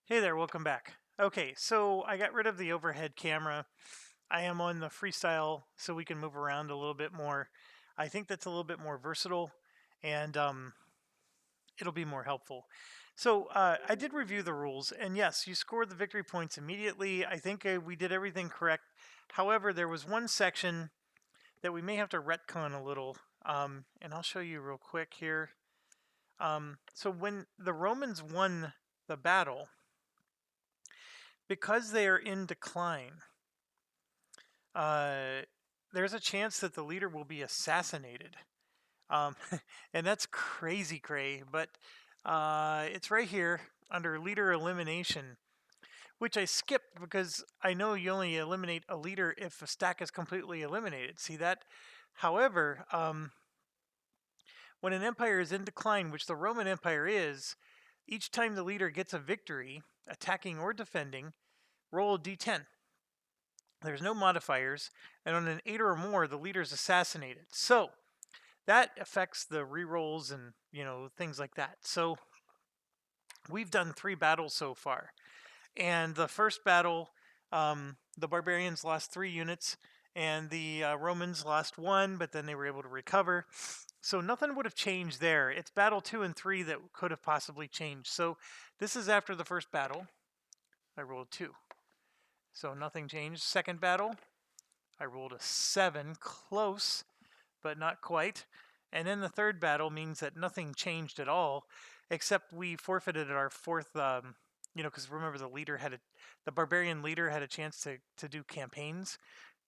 Hey there, welcome back. Okay, so I got rid of the overhead camera. I am on the freestyle so we can move around a little bit more. I think that's a little bit more versatile and it'll be more helpful. So I did review the rules, and yes, you scored the victory points immediately. I think we did everything correct. However, there was one section that we may have to retcon a little, and I'll show you real quick here. So when the Romans won the battle, because they are in decline, there's a chance that the leader will be assassinated. Um, and that's crazy cray, but it's right here under leader elimination, which I skipped because I know you only eliminate a leader if a stack is completely eliminated. See that? However, when an empire is in decline, which the Roman Empire is, each time the leader gets a victory, attacking or defending, roll a d10. There's no modifiers, and on an 8 or more, the leader is assassinated. So that affects the rerolls and things like that. So we've done 3 battles so far, and the first battle, the barbarians lost 3 units, and the Romans lost 1, but then they were able to recover. So nothing would have changed there. It's battle 2 and 3 that could have possibly changed. So this is after the first battle. I rolled 2. So nothing changed. Second battle, I rolled a 7, close, but not quite. And then the third battle means that nothing changed at all, except we forfeited our fourth, because remember the barbarian leader had a chance to do campaigns.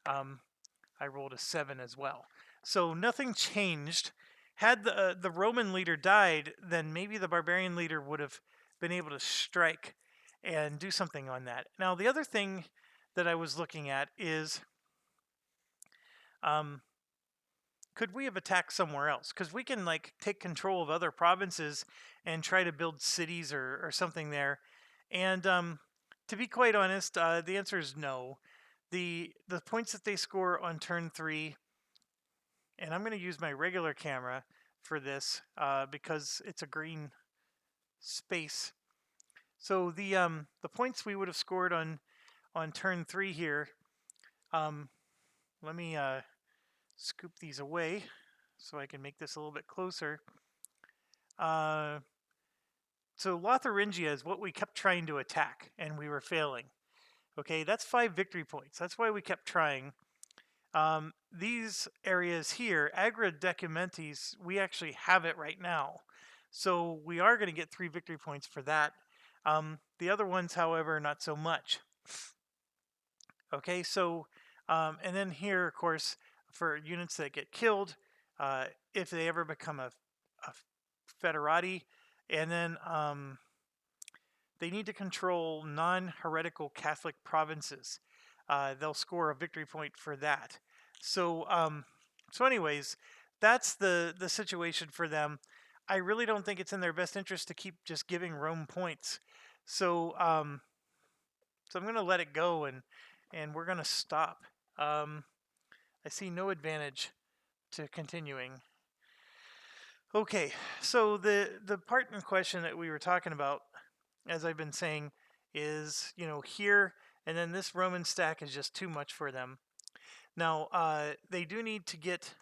I rolled a 7 as well. So nothing changed. Had the Roman leader died, then maybe the barbarian leader would have been able to strike and do something on that. Now, the other thing that I was looking at is, could we have attacked somewhere else? Because we can take control of other provinces and try to build cities or something there. And to be quite honest, the answer is no. The points that they score on turn 3, and I'm going to use my regular camera for this because it's a green space. So the points we would have scored on turn 3 here. Let me scoop these away so I can make this a little bit closer. So Lotharingia is what we kept trying to attack, and we were failing. Okay, that's 5 victory points. That's why we kept trying. These areas here, Agra Decumentis, we actually have it right now. So we are going to get 3 victory points for that. The other ones, however, not so much. Okay, so, and then here, of course, for units that get killed, if they ever become a federati, and then they need to control non-heretical Catholic provinces. They'll score a victory point for that. So, anyways, that's the situation for them. I really don't think it's in their best interest to keep just giving Rome points. So, so I'm going to let it go, and we're going to stop. I see no advantage to continuing. Okay, so the part in question that we were talking about, as I've been saying, is here, and then this Roman stack is just too much for them. Now they do need to get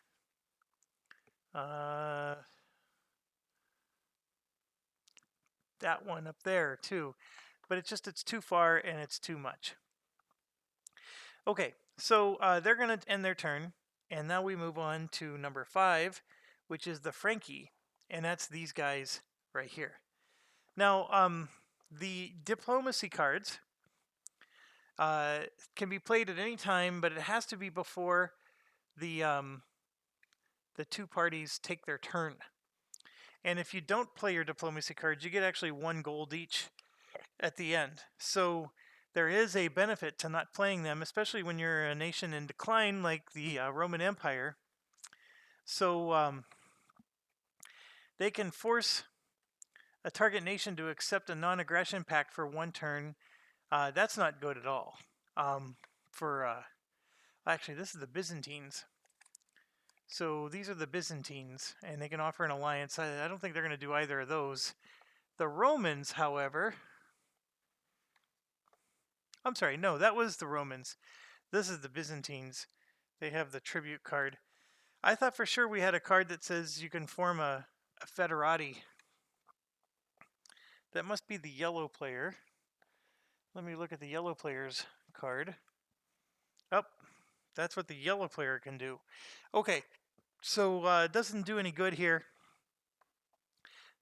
that one up there too, but it's too far and it's too much. Okay, so they're going to end their turn, and now we move on to number 5, which is the Frankie, and that's these guys right here. Now, the diplomacy cards can be played at any time, but it has to be before the 2 parties take their turn. And if you don't play your diplomacy cards, you get actually 1 gold each at the end. So there is a benefit to not playing them, especially when you're a nation in decline like the Roman Empire. So they can force a target nation to accept a non-aggression pact for 1 turn. That's not good at all. Actually, this is the Byzantines. So these are the Byzantines, and they can offer an alliance. I don't think they're going to do either of those. The Romans, however, I'm sorry, no, that was the Romans. This is the Byzantines. They have the tribute card. I thought for sure we had a card that says you can form a federati. That must be the yellow player. Let me look at the yellow player's card. Oh, that's what the yellow player can do. Okay, so it doesn't do any good here.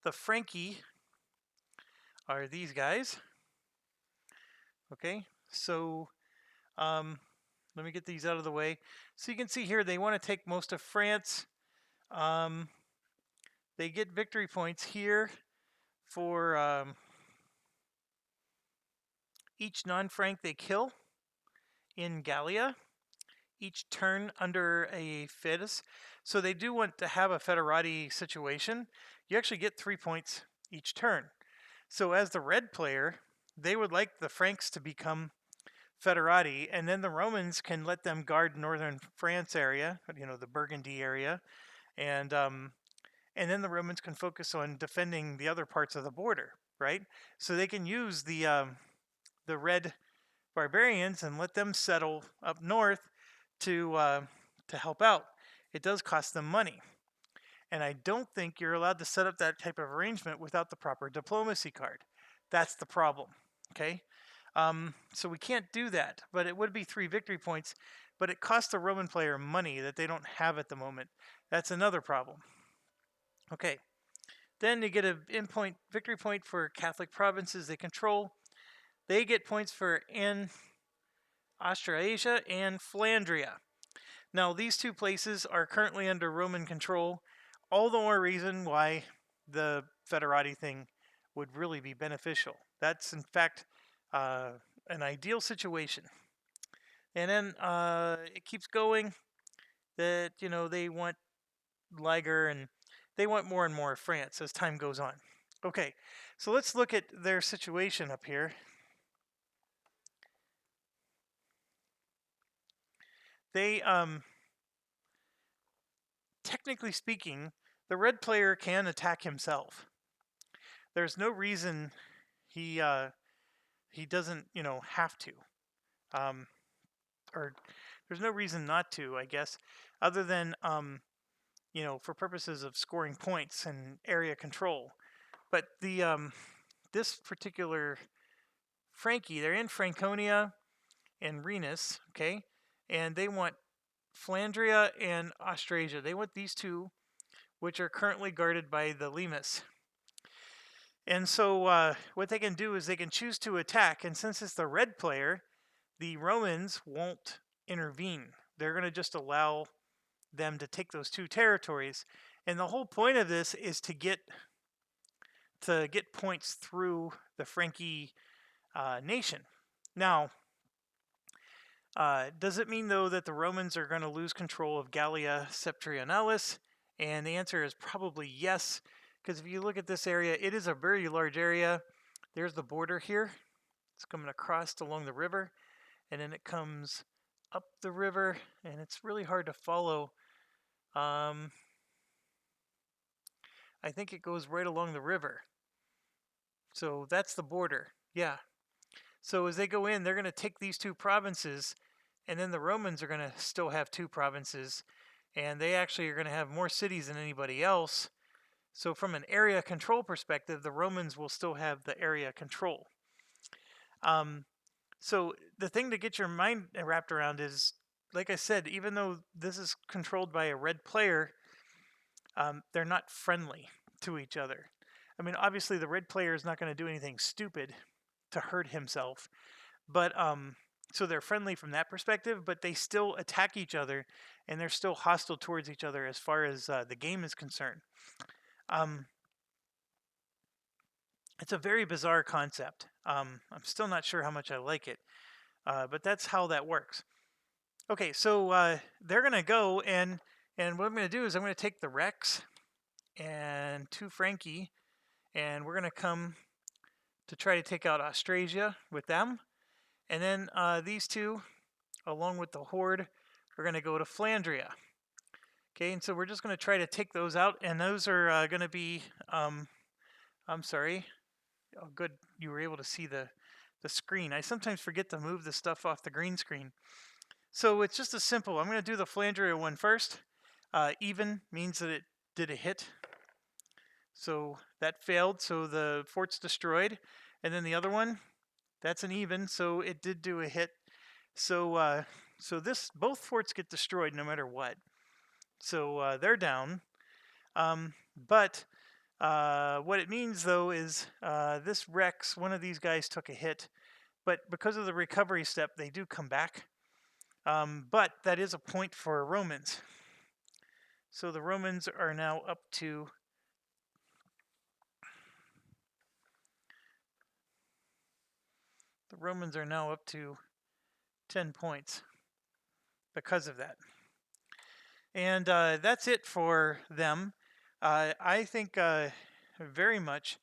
The Frankie are these guys. Okay, so let me get these out of the way. So you can see here they want to take most of France. They get victory points here for each non-Frank they kill in Gallia, each turn under a Fidesz. So they do want to have a federati situation. You actually get 3 points each turn. So as the red player, they would like the Franks to become federati, and then the Romans can let them guard northern France area, the Burgundy area, and then the Romans can focus on defending the other parts of the border, right? So they can use the red barbarians and let them settle up north to help out. It does cost them money, and I don't think you're allowed to set up that type of arrangement without the proper diplomacy card. That's the problem. Okay. So we can't do that, but it would be 3 victory points, but it costs the Roman player money that they don't have at the moment. That's another problem. Okay, then you get a victory point for Catholic provinces they control. They get points for Austrasia and Flandria. Now, these 2 places are currently under Roman control, all the more reason why the federati thing would really be beneficial. That's, in fact, an ideal situation. And then it keeps going that, they want Liger and they want more and more of France as time goes on. Okay, so let's look at their situation up here. They, technically speaking, the red player can attack himself. There's no reason he doesn't, have to. Or there's no reason not to, I guess, other than, for purposes of scoring points and area control. But this particular Frankie, they're in Franconia and Rhenus, okay, and they want Flandria and Austrasia. They want these 2, which are currently guarded by the Limes. And so what they can do is they can choose to attack, and since it's the red player, the Romans won't intervene. They're going to just allow them to take those 2 territories. And the whole point of this is to get points through the Frankie nation. Now, does it mean, though, that the Romans are going to lose control of Gallia Septentrionalis? And the answer is probably yes, because if you look at this area, it is a very large area. There's the border here. It's coming across along the river, and then it comes up the river, and it's really hard to follow. I think it goes right along the river. So that's the border. Yeah. So as they go in, they're going to take these 2 provinces, and then the Romans are going to still have 2 provinces, and they actually are going to have more cities than anybody else. So from an area control perspective, the Romans will still have the area control. So the thing to get your mind wrapped around is, like I said, even though this is controlled by a red player, they're not friendly to each other. I mean, obviously the red player is not going to do anything stupid to hurt himself, but so they're friendly from that perspective, but they still attack each other, and they're still hostile towards each other as far as the game is concerned. It's a very bizarre concept. I'm still not sure how much I like it, but that's how that works. Okay, so they're going to go, and what I'm going to do is I'm going to take the Rex and 2 Frankie, and we're going to come to try to take out Austrasia with them. And then these 2, along with the Horde, are going to go to Flandria. Okay, and so we're just going to try to take those out, and those are going to be, I'm sorry. Oh, good, you were able to see the the screen. I sometimes forget to move the stuff off the green screen. So it's just as simple. I'm going to do the Flandria one first. Even means that it did a hit. So that failed, so the fort's destroyed. And then the other one, that's an even, so it did do a hit. So both forts get destroyed no matter what. So they're down. But what it means, though, is this Rex, one of these guys took a hit. But because of the recovery step, they do come back. But that is a point for Romans. So the Romans are now up to... The Romans are now up to 10 points because of that. And that's it for them. I think very much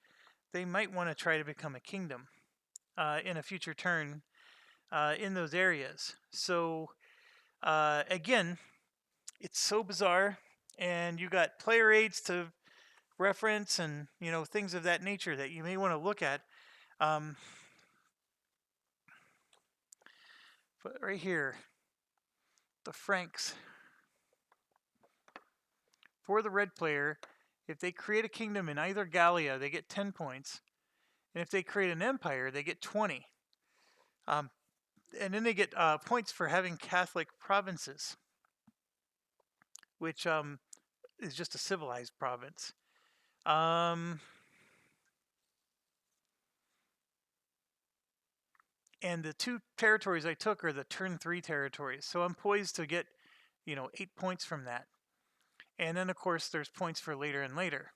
they might want to try to become a kingdom in a future turn in those areas. So again, it's so bizarre, and you got player aids to reference and things of that nature that you may want to look at. But right here, the Franks. For the red player, if they create a kingdom in either Gallia, they get 10 points. And if they create an empire, they get 20. And then they get points for having Catholic provinces, which is just a civilized province. And the 2 territories I took are the turn 3 territories. So I'm poised to get, 8 points from that. And then, of course, there's points for later and later.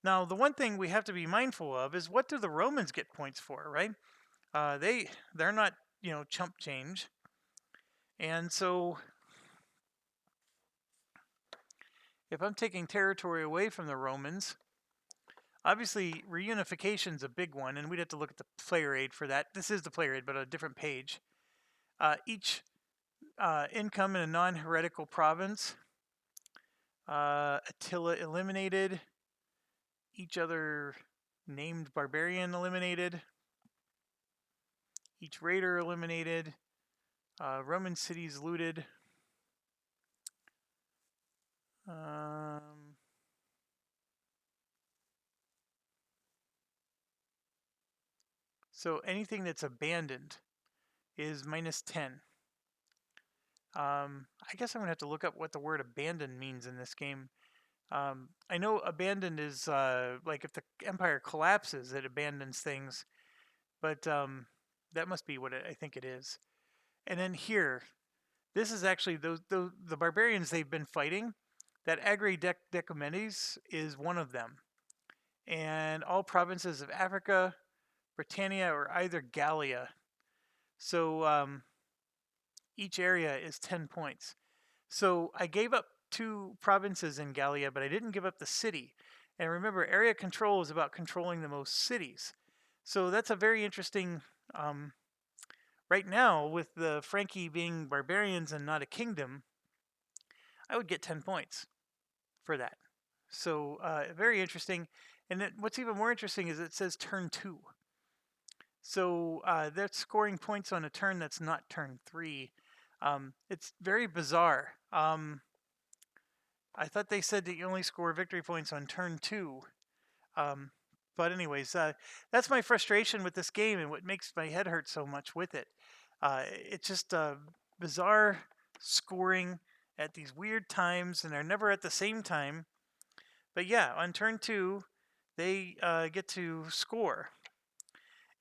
Now, the one thing we have to be mindful of is, what do the Romans get points for, right? They're not, chump change. And so if I'm taking territory away from the Romans, obviously reunification's a big one, and we'd have to look at the player aid for that. This is the player aid, but a different page. Each income in a non-heretical province, Attila eliminated, each other named barbarian eliminated, each raider eliminated, Roman cities looted. So anything that's abandoned is minus 10. I guess I'm going to have to look up what the word abandoned means in this game. I know abandoned is like if the empire collapses, it abandons things. But that must be what I think it is. And then here, this is actually the barbarians they've been fighting. That Agri Decumenes is one of them. And all provinces of Africa, Britannia, or either Gallia. So each area is 10 points. So I gave up 2 provinces in Gallia, but I didn't give up the city. And remember, area control is about controlling the most cities. So that's a very interesting... right now, with the Frankie being barbarians and not a kingdom, I would get 10 points for that. So very interesting. And then what's even more interesting is it says turn 2. So that's scoring points on a turn that's not turn 3. It's very bizarre. I thought they said that you only score victory points on turn 2. But anyways, that's my frustration with this game and what makes my head hurt so much with it. It's just bizarre scoring at these weird times, and they're never at the same time. But yeah, on turn 2, they get to score.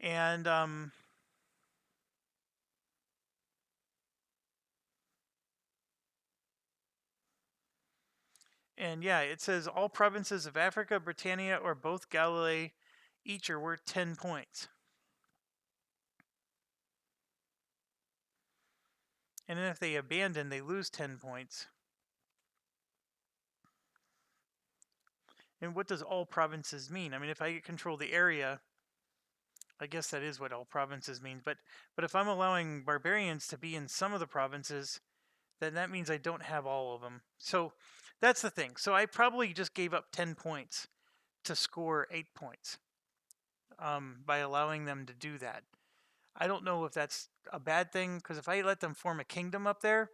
And yeah, it says all provinces of Africa, Britannia, or both Galilee each are worth 10 points. And then if they abandon, they lose 10 points. And what does all provinces mean? I mean, if I control the area, I guess that is what all provinces means. But if I'm allowing barbarians to be in some of the provinces, then that means I don't have all of them. So that's the thing. So I probably just gave up 10 points to score 8 points by allowing them to do that. I don't know if that's a bad thing, because if I let them form a kingdom up there,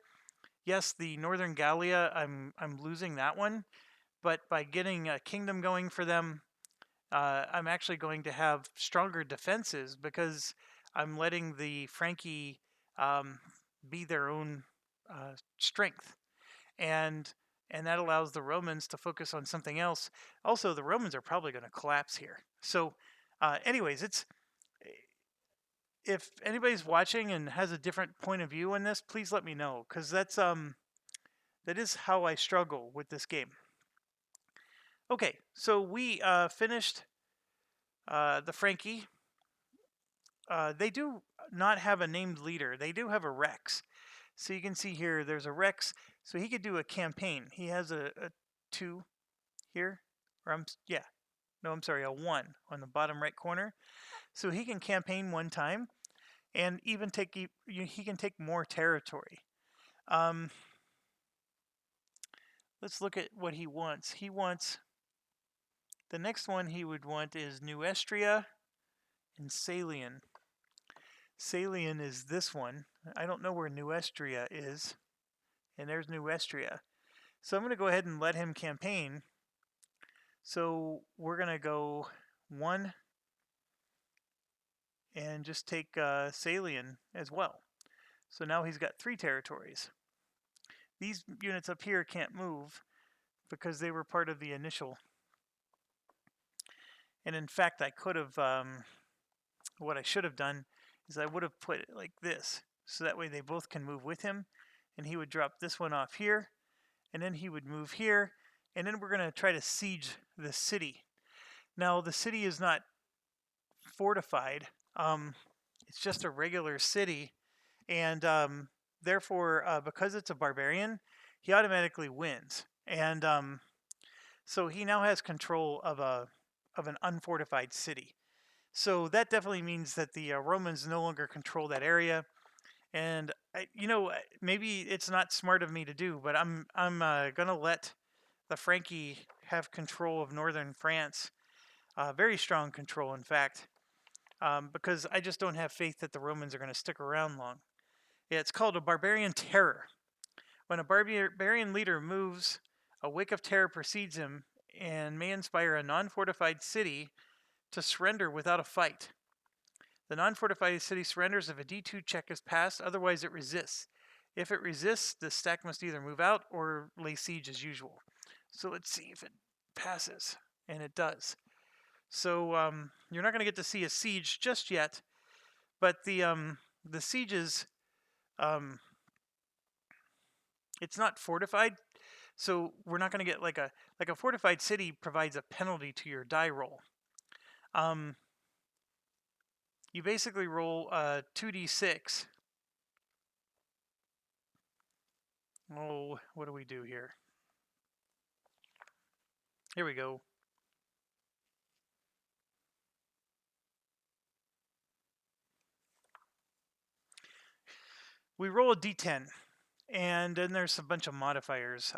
yes, the Northern Gallia, I'm losing that one, but by getting a kingdom going for them, I'm actually going to have stronger defenses because I'm letting the Frankie be their own strength, and that allows the Romans to focus on something else. Also, the Romans are probably going to collapse here. So, anyways, it's if anybody's watching and has a different point of view on this, please let me know, because that is how I struggle with this game. Okay, so we finished the Frankie. They do not have a named leader. They do have a Rex. So you can see here, there's a Rex. So he could do a campaign. He has a 2 here. Or I'm sorry, a 1 on the bottom right corner. So he can campaign one time and even he can take more territory. Let's look at what he wants. He wants, the next one he would want is Nuestria and Salian. Salian is this one. I don't know where Nuestria is. And there's Nuestria. So I'm going to go ahead and let him campaign. So we're going to go 1 and just take Salian as well. So now he's got 3 territories. These units up here can't move because they were part of the initial. And in fact, I could have, what I should have done is I would have put it like this. So that way they both can move with him. And he would drop this one off here. And then he would move here. And then we're going to try to siege the city. Now, the city is not fortified. It's just a regular city. And therefore, because it's a barbarian, he automatically wins. And so he now has control of an unfortified city. So that definitely means that the Romans no longer control that area. And maybe it's not smart of me to do, but I'm gonna let the Frankie have control of northern France, very strong control, in fact, because I just don't have faith that the Romans are going to stick around long. Yeah, it's called a Barbarian Terror. When a barbarian leader moves, a wake of terror precedes him and may inspire a non-fortified city to surrender without a fight. The non-fortified city surrenders if a D2 check is passed, otherwise it resists. If it resists, the stack must either move out or lay siege as usual. So let's see if it passes, and it does. So you're not going to get to see a siege just yet, but the sieges, it's not fortified, so we're not going to get like a fortified city provides a penalty to your die roll. You basically roll 2d6. Oh, what do we do here? Here we go. We roll a d10, and then there's a bunch of modifiers.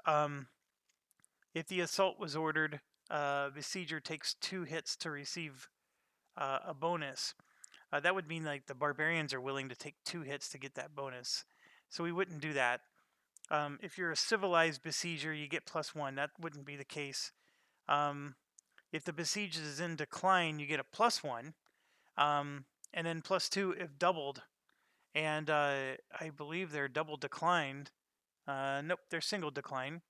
If the assault was ordered, Besieger takes 2 hits to receive a bonus. That would mean like the barbarians are willing to take 2 hits to get that bonus. So we wouldn't do that. If you're a civilized besieger, you get +1. That wouldn't be the case. If the besiege is in decline, you get a +1. And then +2 if doubled. And I believe they're double declined. Nope, they're single decline.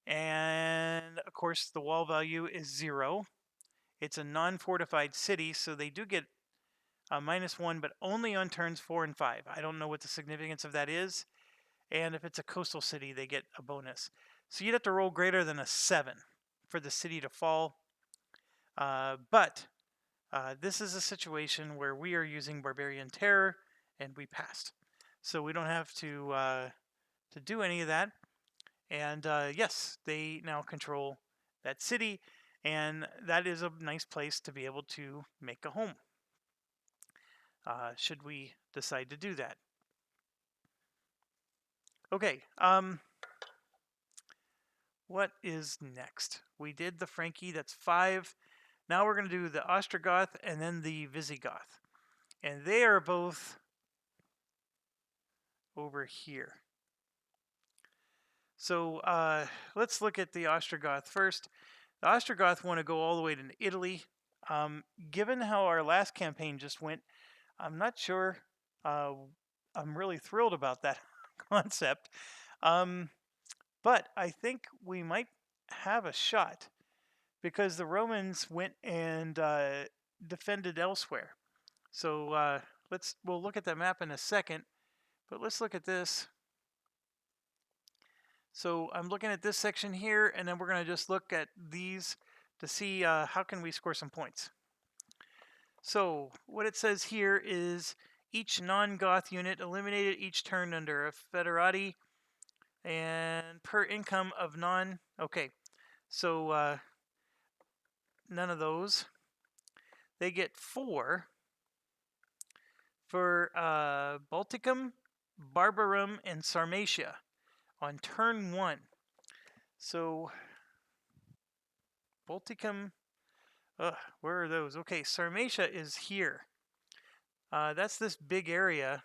And of course, the wall value is 0. It's a non-fortified city, so they do get a -1, but only on turns 4 and 5. I don't know what the significance of that is. And if it's a coastal city, they get a bonus. So you'd have to roll greater than a 7 for the city to fall. But this is a situation where we are using Barbarian Terror, and we passed. So we don't have to do any of that. And yes, they now control that city, and that is a nice place to be able to make a home, should we decide to do that. Okay, what is next? We did the Frankie, that's 5. Now we're going to do the Ostrogoth and then the Visigoth. And they are both over here. So let's look at the Ostrogoth first. The Ostrogoth want to go all the way to Italy. Given how our last campaign just went, I'm not sure I'm really thrilled about that concept. But I think we might have a shot because the Romans went and defended elsewhere. So we'll look at the map in a second, but let's look at this. So I'm looking at this section here, and then we're going to just look at these to see how can we score some points. So what it says here is each non-Goth unit eliminated each turn under a federati and per income of non. Okay, so none of those. They get 4 for Balticum, Barbarum, and Sarmatia on turn 1. So Balticum, where are those? Okay, Sarmatia is here. That's this big area.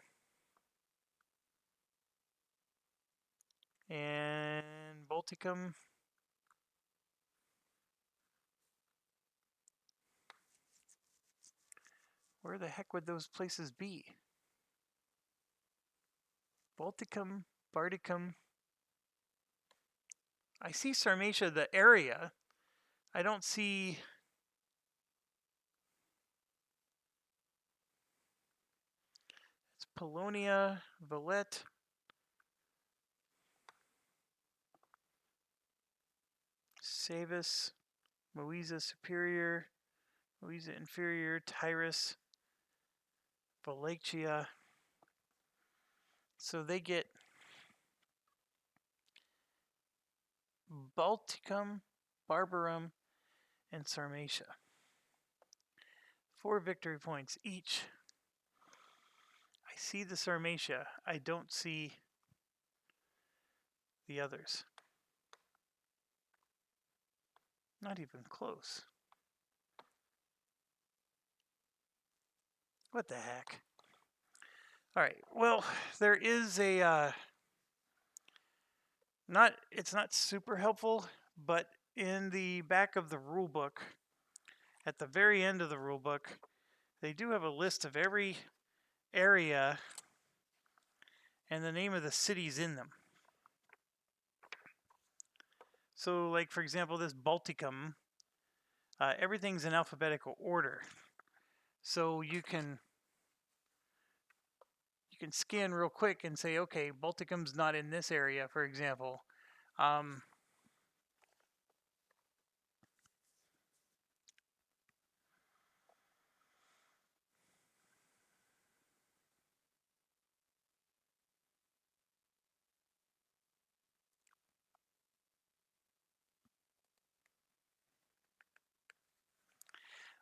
And Balticum. Where the heck would those places be? Balticum, Bardicum. I see Sarmatia, the area. I don't see. It's Polonia, Valette. Savus, Moesa Superior, Moesa Inferior, Tyrus, Wallachia. So they get Balticum, Barbarum, and Sarmatia. 4 victory points each. I see the Sarmatia. I don't see the others. Not even close. What the heck? All right. Well, there is a it's not super helpful, but in the back of the rule book, at the very end of the rule book, they do have a list of every area and the name of the cities in them. So, like for example, this Balticum, everything's in alphabetical order. So you can scan real quick and say, okay, Balticum's not in this area, for example.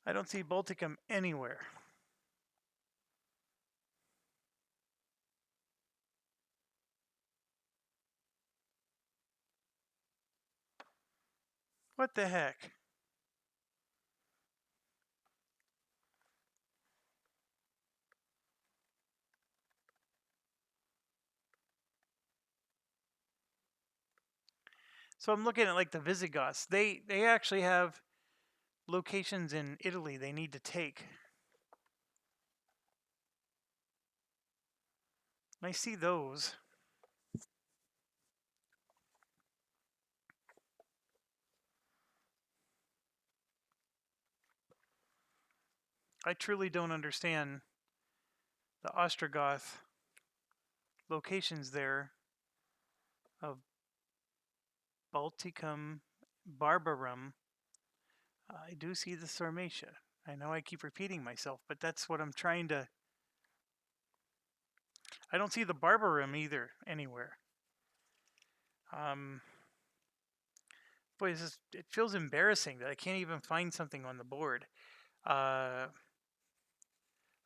I don't see Balticum anywhere. What the heck? So I'm looking at like the Visigoths. They actually have locations in Italy they need to take. I see those. I truly don't understand the Ostrogoth locations there of Balticum, Barbarum. I do see the Sarmatia. I know I keep repeating myself, but that's what I'm trying to. I don't see the Barbarum either anywhere. Boy, it feels embarrassing that I can't even find something on the board.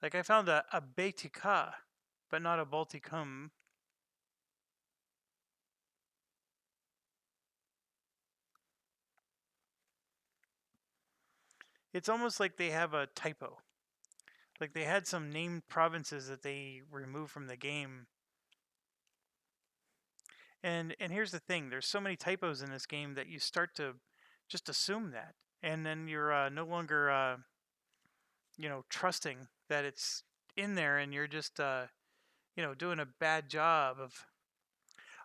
Like I found a Baetica, but not a Balticum. It's almost like they have a typo. Like they had some named provinces that they removed from the game. And here's the thing, there's so many typos in this game that you start to just assume that. And then you're no longer, trusting that it's in there, and you're just, doing a bad job of,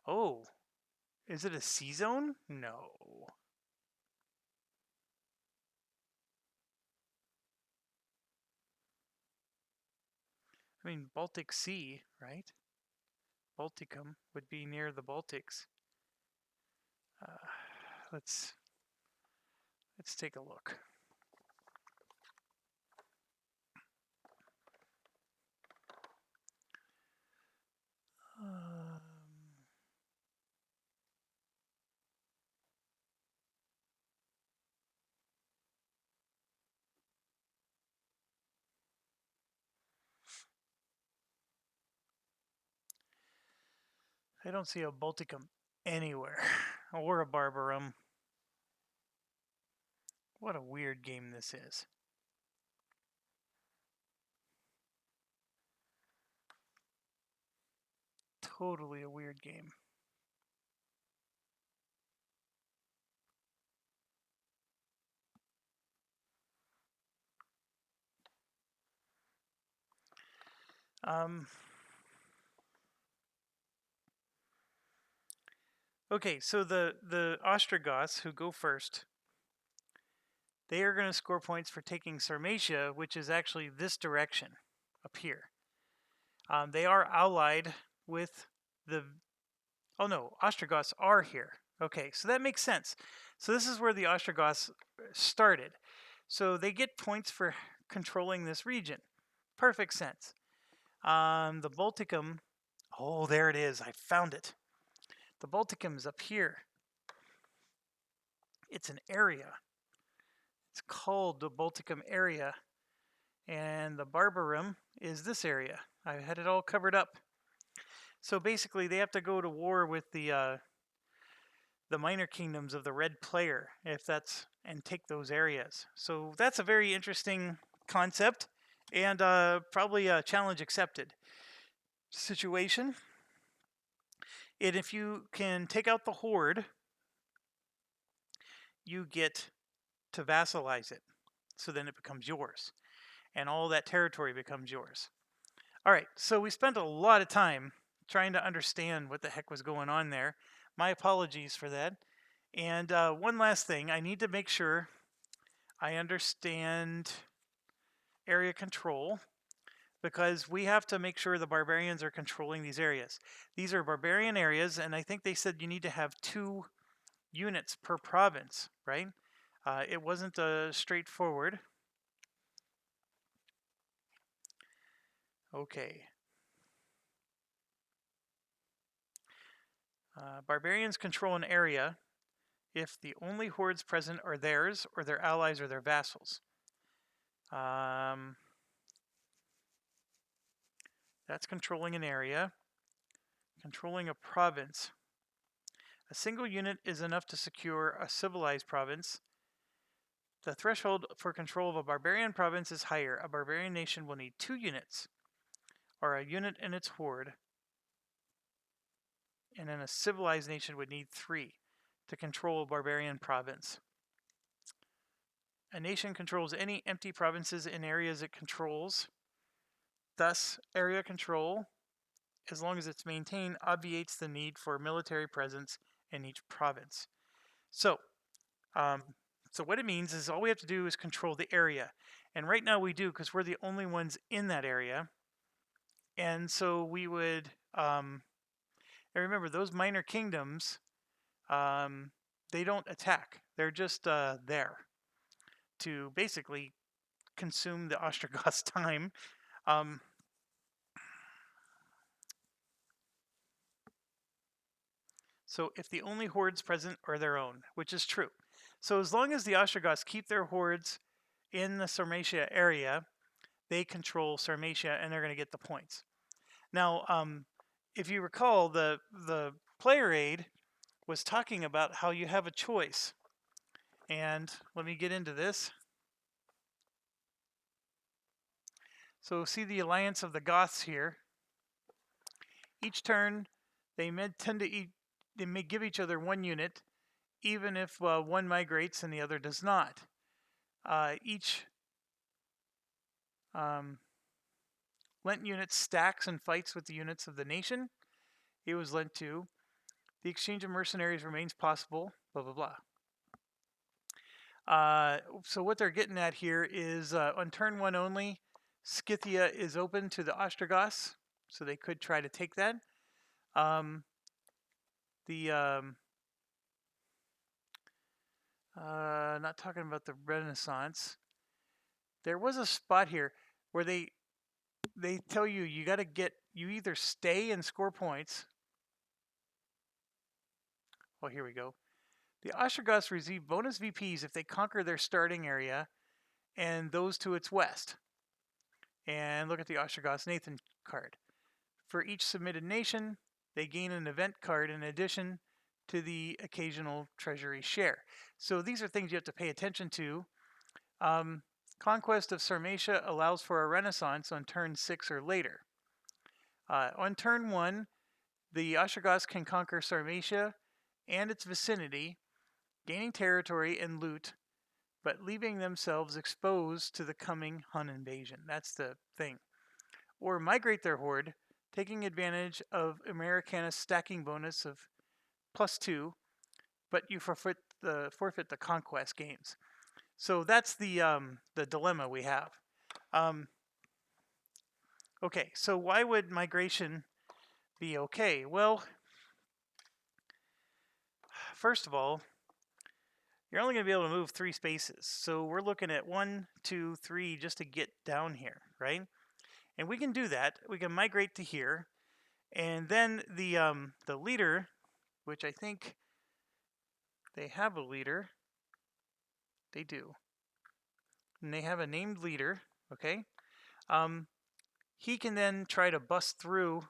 oh, is it a sea zone? No. I mean, Baltic Sea, right? Balticum would be near the Baltics. Let's take a look. I don't see a Balticum anywhere, or a Barbarum. What a weird game this is. Totally a weird game. Okay, so the Ostrogoths, who go first, they are going to score points for taking Sarmatia, which is actually this direction, up here. They are allied with the... Oh no, Ostrogoths are here. Okay, so that makes sense. So this is where the Ostrogoths started. So they get points for controlling this region. Perfect sense. The Balticum... Oh, there it is. I found it. The Balticum is up here. It's an area. It's called the Balticum area. And the Barbarum is this area. I had it all covered up. So basically, they have to go to war with the minor kingdoms of the red player, and take those areas. So that's a very interesting concept, and probably a challenge accepted situation. And if you can take out the horde, you get to vassalize it. So then it becomes yours, and all that territory becomes yours. All right, so we spent a lot of time trying to understand what the heck was going on there. My apologies for that. And one last thing, I need to make sure I understand area control, because we have to make sure the barbarians are controlling these areas. These are barbarian areas, and I think they said you need to have 2 units per province, right? It wasn't straightforward. Okay. Barbarians control an area if the only hordes present are theirs, or their allies, or their vassals. That's controlling an area. Controlling a province. A single unit is enough to secure a civilized province. The threshold for control of a barbarian province is higher. A barbarian nation will need 2 units, or a unit in its horde. And then a civilized nation would need 3 to control a barbarian province. A nation controls any empty provinces in areas it controls. Thus, area control, as long as it's maintained, obviates the need for military presence in each province. So what it means is all we have to do is control the area. And right now we do, because we're the only ones in that area. And so we would... and remember, those minor kingdoms, they don't attack. They're just there to basically consume the Ostrogoth's time. So if the only hordes present are their own, which is true. So as long as the Ostrogoths keep their hordes in the Sarmatia area, they control Sarmatia, and they're going to get the points. Now, if you recall, the player aid was talking about how you have a choice. And let me get into this. So see the alliance of the Goths here. Each turn, they may give each other 1 unit, even if one migrates and the other does not. Each lent unit stacks and fights with the units of the nation it was lent to. The exchange of mercenaries remains possible, blah, blah, blah. So what they're getting at here is on turn 1 only, Scythia is open to the Ostrogoths, so they could try to take that. Not talking about the Renaissance. There was a spot here where they tell you you either stay and score points. Well, here we go. The Ostrogoths receive bonus VPs if they conquer their starting area and those to its west. And look at the Ostrogoths Nathan card. For each submitted nation, they gain an event card in addition to the occasional treasury share. So these are things you have to pay attention to. Conquest of Sarmatia allows for a renaissance on turn 6 or later. On turn 1, the Ostrogoths can conquer Sarmatia and its vicinity, gaining territory and loot, but leaving themselves exposed to the coming Hun invasion. That's the thing. Or migrate their horde, taking advantage of Americana's stacking bonus of +2, but you forfeit the conquest gains. So that's the dilemma we have. Okay, so why would migration be okay? Well, first of all, you're only going to be able to move 3 spaces. So we're looking at 1, 2, 3 just to get down here, right? And we can do that. We can migrate to here. And then the leader, which I think they have a leader. They do. And they have a named leader, okay? He can then try to bust through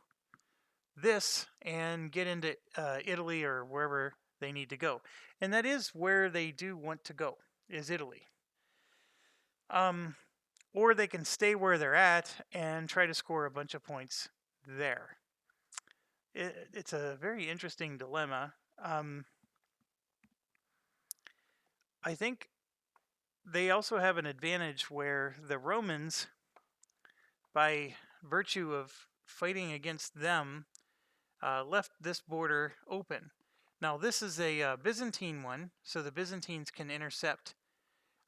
this and get into Italy or wherever they need to go. And that is where they do want to go, is Italy. Or they can stay where they're at and try to score a bunch of points there. It's a very interesting dilemma. I think they also have an advantage where the Romans, by virtue of fighting against them, left this border open. Now, this is a Byzantine one, so the Byzantines can intercept.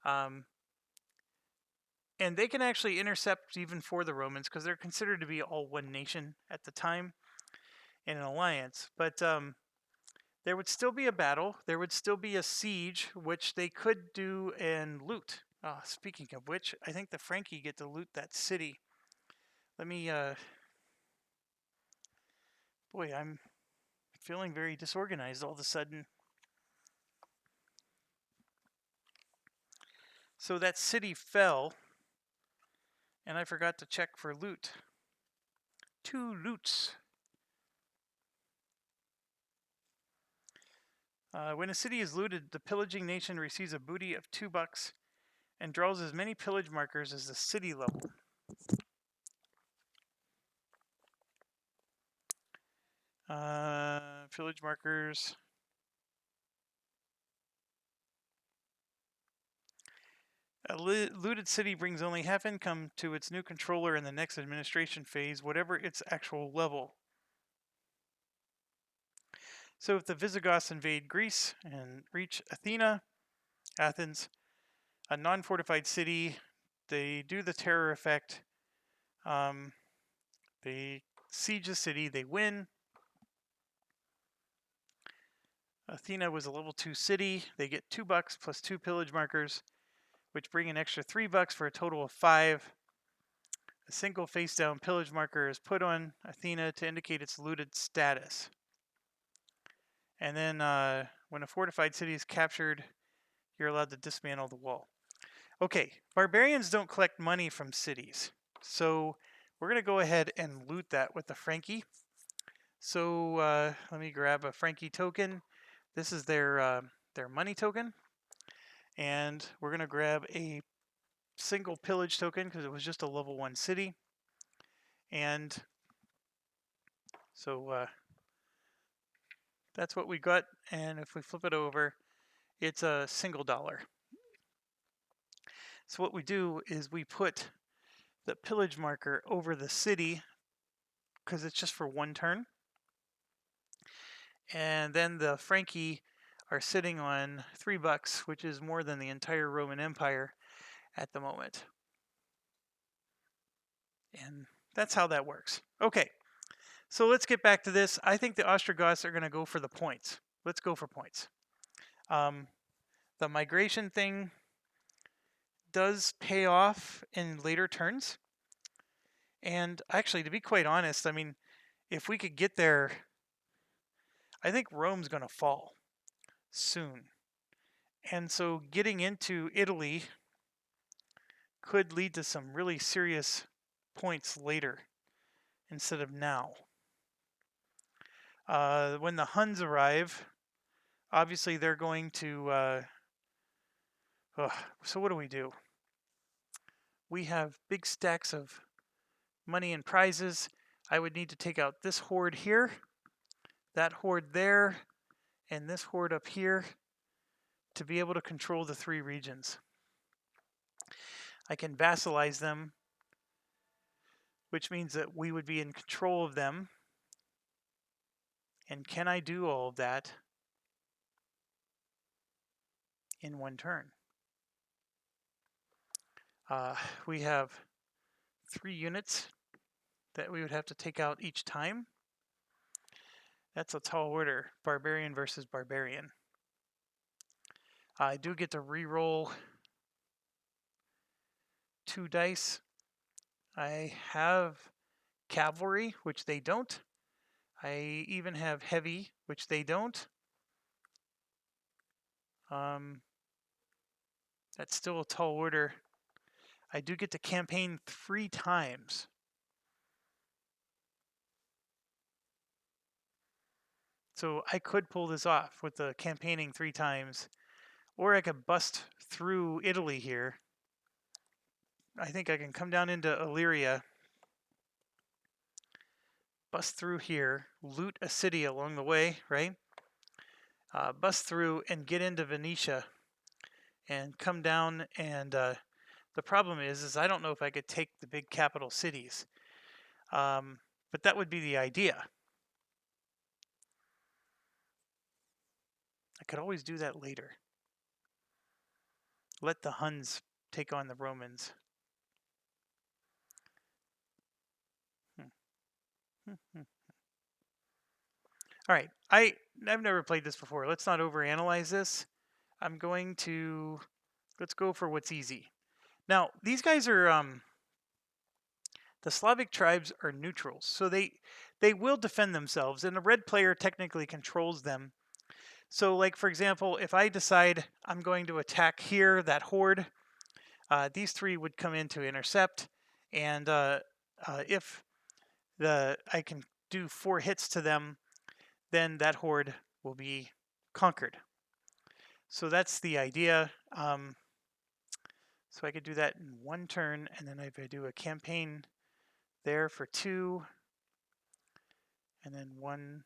And they can actually intercept even for the Romans because they're considered to be all one nation at the time in an alliance. But there would still be a battle. There would still be a siege, which they could do and loot. Speaking of which, I think the Frankie get to loot that city. Let me... Boy, I'm feeling very disorganized all of a sudden. So that city fell, and I forgot to check for loot. 2 loots. When a city is looted, the pillaging nation receives a booty of $2 and draws as many pillage markers as the city level. Pillage markers. A looted city brings only half income to its new controller in the next administration phase, whatever its actual level. So if the Visigoths invade Greece and reach Athens, a non-fortified city, they do the terror effect. They siege the city, they win. Athena was a level 2 city. They get $2 plus 2 pillage markers, which bring an extra $3 for a total of 5. A single face-down pillage marker is put on Athena to indicate its looted status. And then when a fortified city is captured, you're allowed to dismantle the wall. Okay, barbarians don't collect money from cities. So we're going to go ahead and loot that with the Frankie. So let me grab a Frankie token. This is their money token. And we're going to grab a single pillage token because it was just a level 1 city. And so that's what we got. And if we flip it over, it's a single dollar. So what we do is we put the pillage marker over the city because it's just for 1 turn. And then the Frankie are sitting on $3, which is more than the entire Roman Empire at the moment. And that's how that works. Okay, so let's get back to this. I think the Ostrogoths are going to go for the points. Let's go for points. The migration thing does pay off in later turns. And actually, to be quite honest, I mean, if we could get there, I think Rome's going to fall soon. And so getting into Italy could lead to some really serious points later instead of now. When the Huns arrive, obviously they're going to... so what do? We have big stacks of money and prizes. I would need to take out this horde here, that horde there, and this horde up here to be able to control the 3 regions. I can vassalize them, which means that we would be in control of them. And can I do all of that in 1 turn? We have 3 units that we would have to take out each time. That's a tall order, Barbarian versus Barbarian. I do get to re-roll 2 dice. I have cavalry, which they don't. I even have heavy, which they don't. That's still a tall order. I do get to campaign 3 times. So I could pull this off with the campaigning 3 times, or I could bust through Italy here. I think I can come down into Illyria, bust through here, loot a city along the way, right? Bust through and get into Venetia and come down. And the problem is I don't know if I could take the big capital cities. But that would be the idea. I could always do that later. Let the Huns take on the Romans. All right, I've never played this before. Let's not overanalyze this. Let's go for what's easy. Now, these guys are, the Slavic tribes are neutrals, so they will defend themselves, and the red player technically controls them. So, like, for example, if I decide I'm going to attack here, that horde, these 3 would come in to intercept, and if I can do 4 hits to them, then that horde will be conquered. So that's the idea. So I could do that in 1 turn, and then if I do a campaign there for 2, and then 1,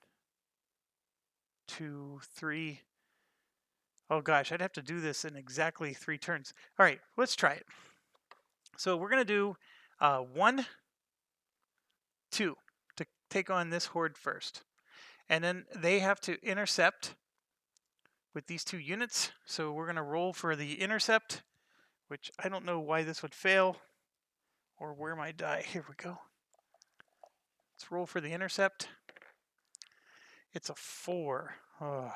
2, 3. Oh gosh, I'd have to do this in exactly 3 turns. All right, let's try it. So we're going to do 1, 2 to take on this horde first. And then they have to intercept with these 2 units. So we're going to roll for the intercept, which I don't know why this would fail or where my die. Here we go. Let's roll for the intercept. It's a 4. Oh.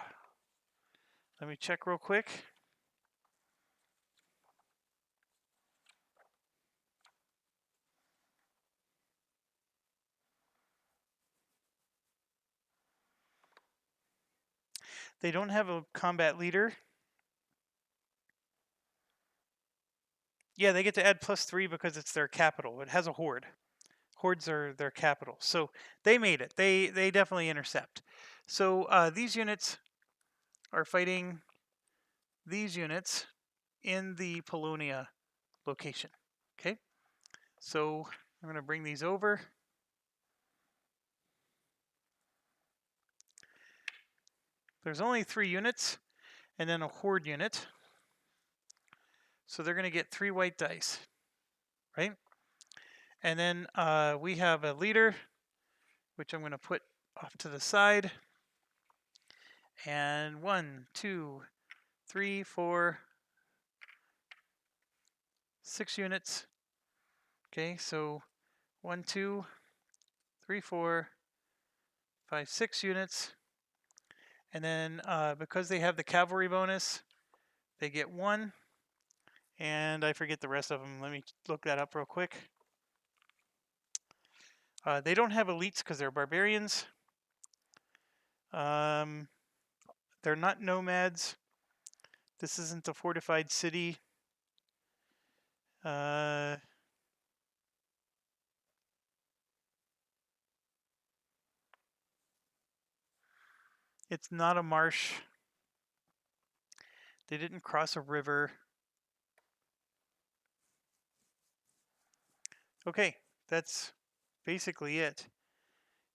Let me check real quick. They don't have a combat leader. Yeah, they get to add +3 because it's their capital. It has a horde. Hordes are their capital. So they made it. They definitely intercept. So these units are fighting these units in the Polonia location. Okay, so I'm going to bring these over. There's only 3 units and then a horde unit. So they're going to get 3 white dice, right? And then we have a leader, which I'm going to put off to the side. And 1, 2, 3, 4, 6 units. Okay, so 1, 2, 3, 4, 5, 6 units. And then because they have the cavalry bonus, they get 1. And I forget the rest of them. Let me look that up real quick. They don't have elites because they're barbarians. They're not nomads. This isn't a fortified city. It's not a marsh. They didn't cross a river. Okay, that's basically it.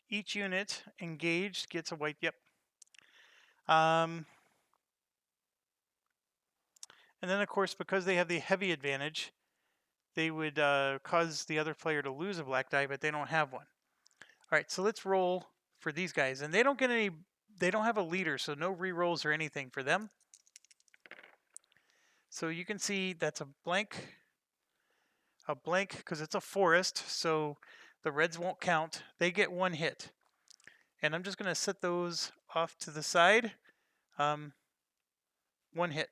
Each unit engaged gets a white, yep. And then, of course, because they have the heavy advantage, they would cause the other player to lose a black die, but they don't have one. All right, so let's roll for these guys. And they don't get any, they don't have a leader, so no re-rolls or anything for them. So you can see that's a blank because it's a forest, so the reds won't count. They get 1 hit. And I'm just going to set those off to the side. 1 hit.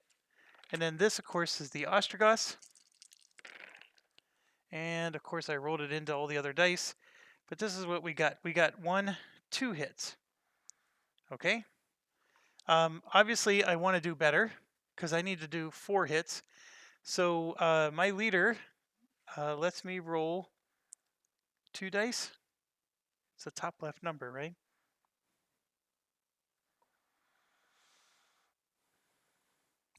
And then this, of course, is the Ostrogoths. And, of course, I rolled it into all the other dice. But this is what we got. We got 1, 2 hits. Okay? Obviously, I want to do better because I need to do 4 hits. So my leader lets me roll 2 dice. It's the top left number, right?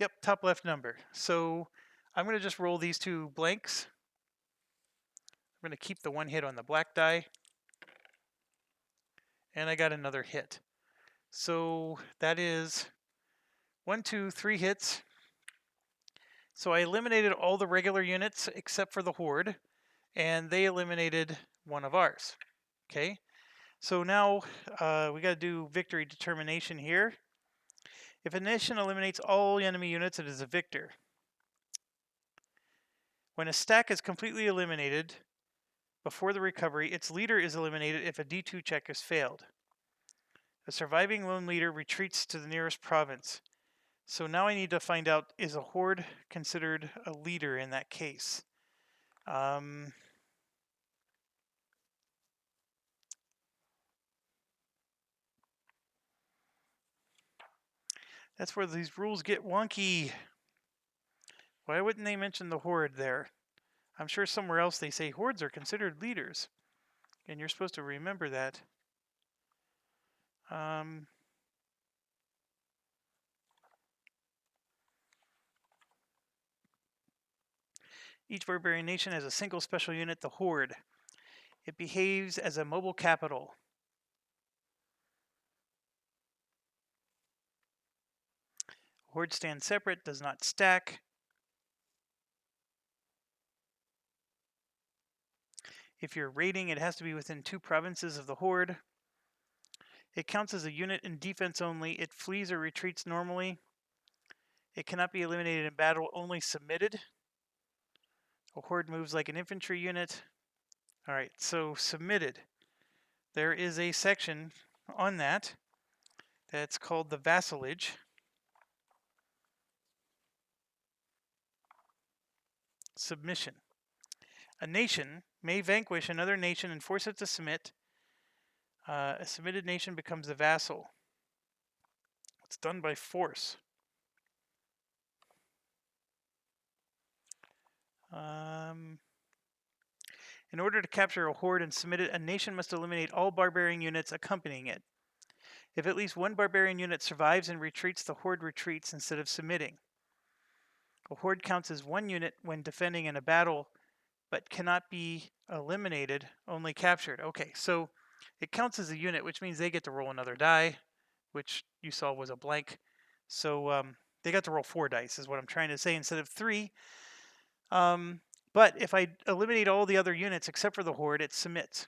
Yep, top left number. So I'm going to just roll these 2 blanks. I'm going to keep the 1 hit on the black die. And I got another hit. So that is 1, 2, 3 hits. So I eliminated all the regular units except for the horde. And they eliminated one of ours. Okay. So now we got to do victory determination here. If a nation eliminates all enemy units, it is a victor. When a stack is completely eliminated before the recovery, its leader is eliminated if a D2 check is failed. A surviving lone leader retreats to the nearest province. So now I need to find out, is a horde considered a leader in that case? That's where these rules get wonky. Why wouldn't they mention the horde there? I'm sure somewhere else they say hordes are considered leaders. And you're supposed to remember that. Each barbarian nation has a single special unit, the horde. It behaves as a mobile capital. Horde stands separate, does not stack. If you're raiding, it has to be within 2 provinces of the horde. It counts as a unit in defense only. It flees or retreats normally. It cannot be eliminated in battle, only submitted. A horde moves like an infantry unit. All right, so submitted. There is a section on that that's called the Vassalage Submission. A nation may vanquish another nation and force it to submit. A submitted nation becomes a vassal. It's done by force. In order to capture a horde and submit it, a nation must eliminate all barbarian units accompanying it. If at least 1 barbarian unit survives and retreats, the horde retreats instead of submitting. A horde counts as 1 unit when defending in a battle, but cannot be eliminated, only captured. Okay, so it counts as a unit, which means they get to roll another die, which you saw was a blank. So they got to roll 4 dice, is what I'm trying to say, instead of 3. But if I eliminate all the other units except for the horde, it submits.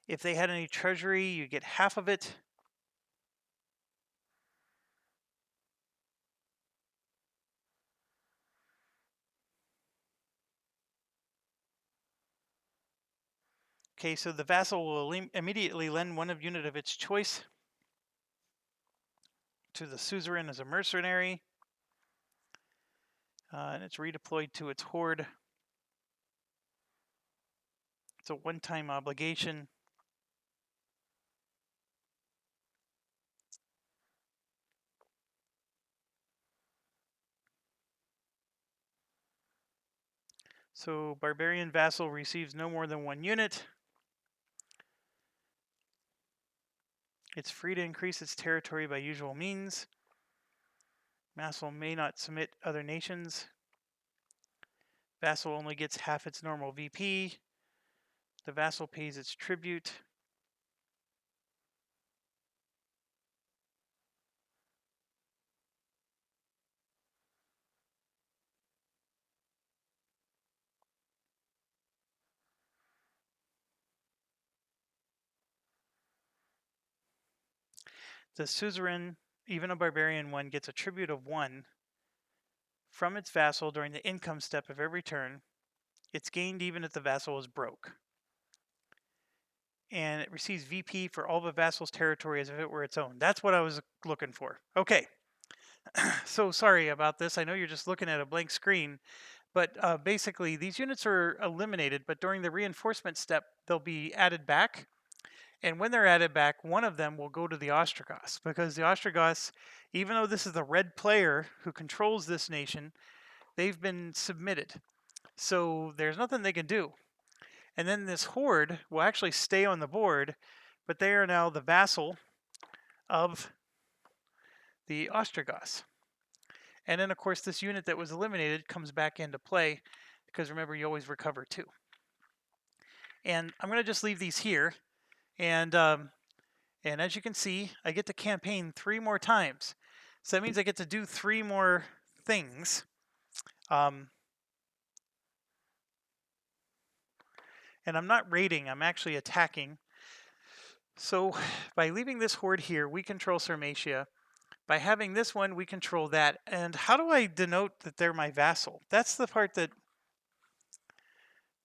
If they had any treasury, you get half of it. Okay, so the vassal will immediately lend one of unit of its choice to the suzerain as a mercenary, and it's redeployed to its horde. It's a one-time obligation. So Barbarian Vassal receives no more than 1 unit. It's free to increase its territory by usual means. Vassal may not submit other nations. Vassal only gets half its normal VP. The vassal pays its tribute. The suzerain, even a barbarian one, gets a tribute of 1 from its vassal during the income step of every turn. It's gained even if the vassal is broke. And it receives VP for all the vassal's territory as if it were its own. That's what I was looking for. Okay. So sorry about this. I know you're just looking at a blank screen, but basically these units are eliminated, but during the reinforcement step, they'll be added back. And when they're added back, one of them will go to the Ostrogoths, because the Ostrogoths, even though this is the red player who controls this nation, they've been submitted. So there's nothing they can do. And then this horde will actually stay on the board, but they are now the vassal of the Ostrogoths. And then, of course, this unit that was eliminated comes back into play, because remember, you always recover 2. And I'm going to just leave these here. And as you can see, I get to campaign 3 more times. So that means I get to do 3 more things. And I'm not raiding, I'm actually attacking. So by leaving this horde here, we control Sarmatia. By having this one, we control that. And how do I denote that they're my vassal? That's the part that,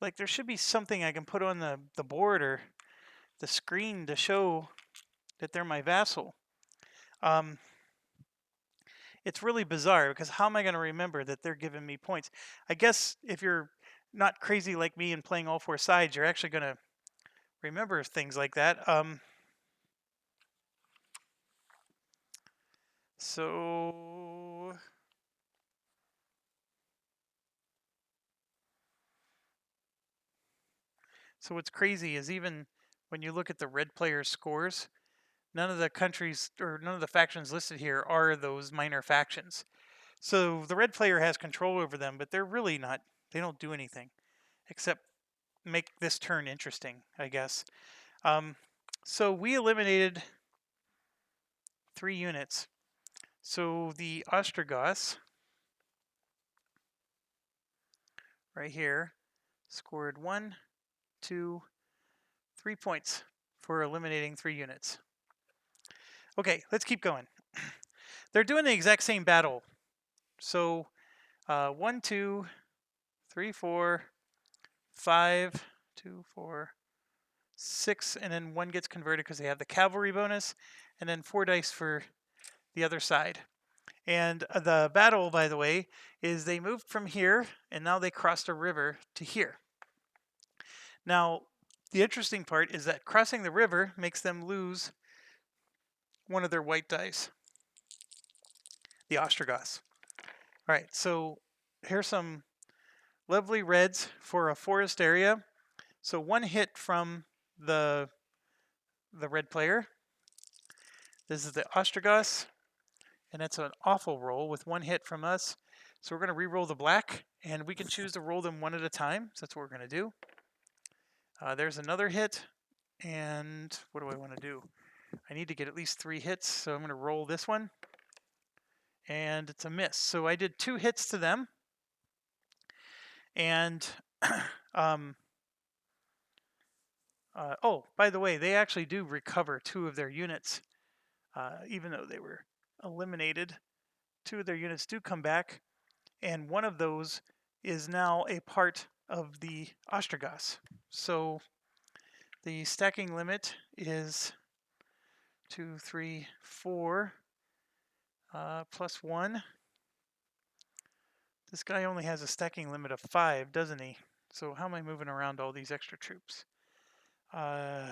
like, there should be something I can put on the board or the screen to show that they're my vassal. It's really bizarre, because how am I going to remember that they're giving me points? I guess if you're not crazy like me and playing all 4 sides, you're actually going to remember things like that. So what's crazy is, even when you look at the red players' scores, none of the countries or none of the factions listed here are those minor factions. So the red player has control over them, but they're really not, they don't do anything except make this turn interesting, I guess. So we eliminated 3 units. So the Ostrogoths, right here, scored 1, 2, 3 points for eliminating 3 units. Okay, let's keep going. They're doing the exact same battle. So 1, 2, 3, 4, 5, 2, 4, 6, and then 1 gets converted because they have the cavalry bonus, and then 4 dice for the other side. And the battle, by the way, is they moved from here, and now they crossed a river to here. Now, the interesting part is that crossing the river makes them lose one of their white dice, the Ostrogoths. All right, so here's some lovely reds for a forest area. So 1 hit from the red player. This is the Ostrogoths, and it's an awful roll with 1 hit from us. So we're going to re-roll the black, and we can choose to roll them one at a time. So that's what we're going to do. There's another hit, and what do I want to do? I need to get at least 3 hits, so I'm going to roll this one, and it's a miss. So I did 2 hits to them, and oh, by the way, they actually do recover 2 of their units, even though they were eliminated. 2 of their units do come back, and one of those is now a part of the Ostrogoths. So the stacking limit is 2, 3, 4, plus 1. This guy only has a stacking limit of 5, doesn't he? So how am I moving around all these extra troops? Am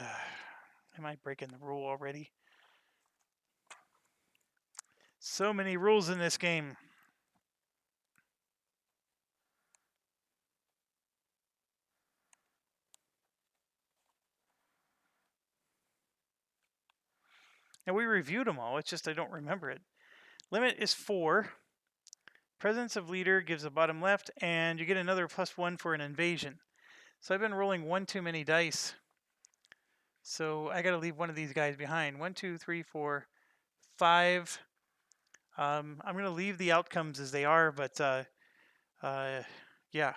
I breaking the rule already? So many rules in this game. And we reviewed them all, it's just I don't remember it. Limit is 4. Presence of leader gives the bottom left, and you get another +1 for an invasion. So I've been rolling 1 too many dice. So I got to leave one of these guys behind. 1, 2, 3, 4, 5. I'm going to leave the outcomes as they are, but yeah.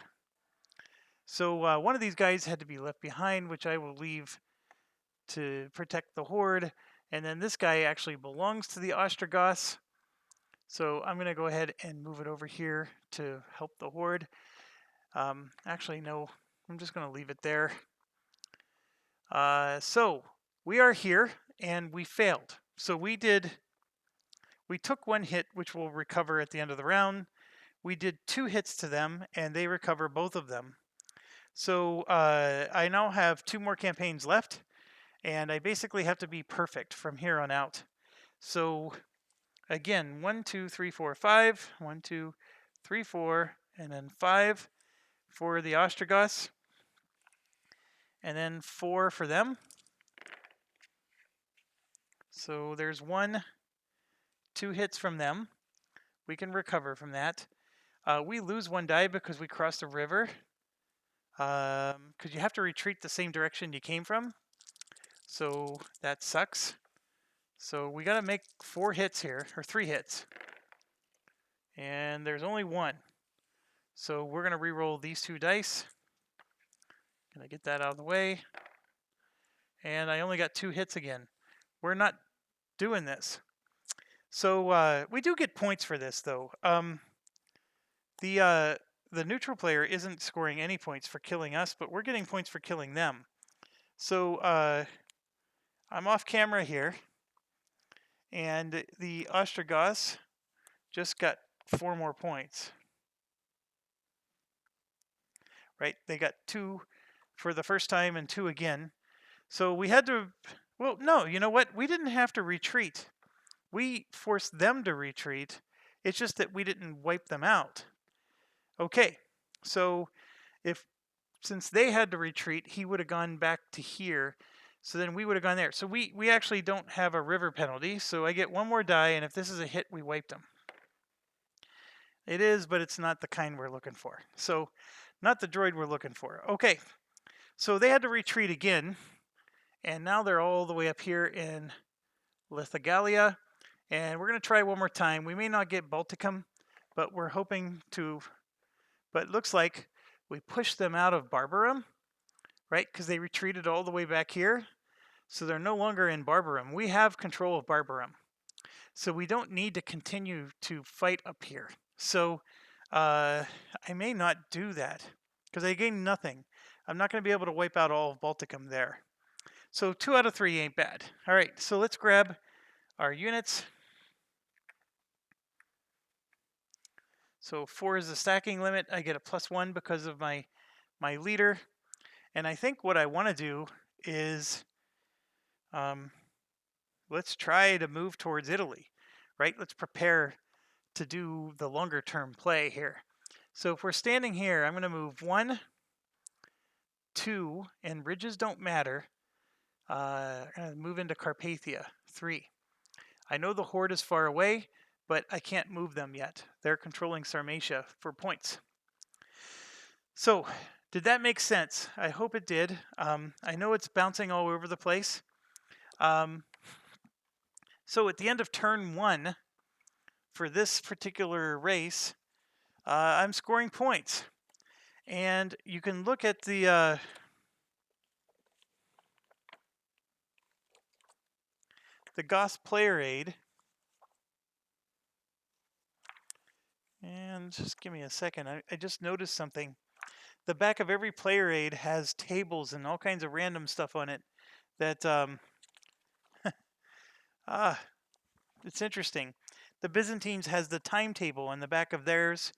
So one of these guys had to be left behind, which I will leave to protect the horde. And then this guy actually belongs to the Ostrogoths. So I'm going to go ahead and move it over here to help the horde. Actually, no, I'm just going to leave it there. So we are here, and we failed. So we took 1 hit, which we'll recover at the end of the round. We did 2 hits to them, and they recover both of them. So I now have 2 more campaigns left, and I basically have to be perfect from here on out. So again, 1, 2, 3, 4, 5. 1, 2, 3, 4, and then 5 for the Ostrogoths, and then 4 for them. So there's 1, 2 hits from them. We can recover from that. We lose 1 die because we crossed a river. Because you have to retreat the same direction you came from. So that sucks. So we got to make 4 hits here, or 3 hits. And there's only 1. So we're going to re-roll these 2 dice. Gonna get that out of the way. And I only got 2 hits again. We're not doing this. So we do get points for this, though. The neutral player isn't scoring any points for killing us, but we're getting points for killing them. So I'm off camera here, and the Ostrogoths just got 4 more points. Right? They got 2 for the first time and 2 again. So we had to, well, no, you know what? We didn't have to retreat. We forced them to retreat. It's just that we didn't wipe them out. Okay, so since they had to retreat, he would have gone back to here. So then we would have gone there. So we actually don't have a river penalty. So I get 1 more die, and if this is a hit, we wiped them. It is, but it's not the kind we're looking for. So not the droid we're looking for. Okay, so they had to retreat again, and now they're all the way up here in Lithogalia, and we're going to try 1 more time. We may not get Balticum, but we're hoping to. But it looks like we pushed them out of Barbarum, right? Because they retreated all the way back here. So they're no longer in Barbarum. We have control of Barbarum. So we don't need to continue to fight up here. So I may not do that because I gain nothing. I'm not going to be able to wipe out all of Balticum there. So 2 out of 3 ain't bad. All right, so let's grab our units. So 4 is the stacking limit. I get a +1 because of my leader. And I think what I want to do is let's try to move towards Italy, right? Let's prepare to do the longer term play here. So if we're standing here, I'm going to move 1, 2, and ridges don't matter. I'm going to move into Carpathia, 3. I know the horde is far away, but I can't move them yet. They're controlling Sarmatia for points. So, did that make sense? I hope it did. I know it's bouncing all over the place. So at the end of turn 1, for this particular race, I'm scoring points. And you can look at the Goth player aid. And just give me a second. I just noticed something. The back of every player aid has tables and all kinds of random stuff on it that it's interesting. The Byzantines has the timetable on the back of theirs.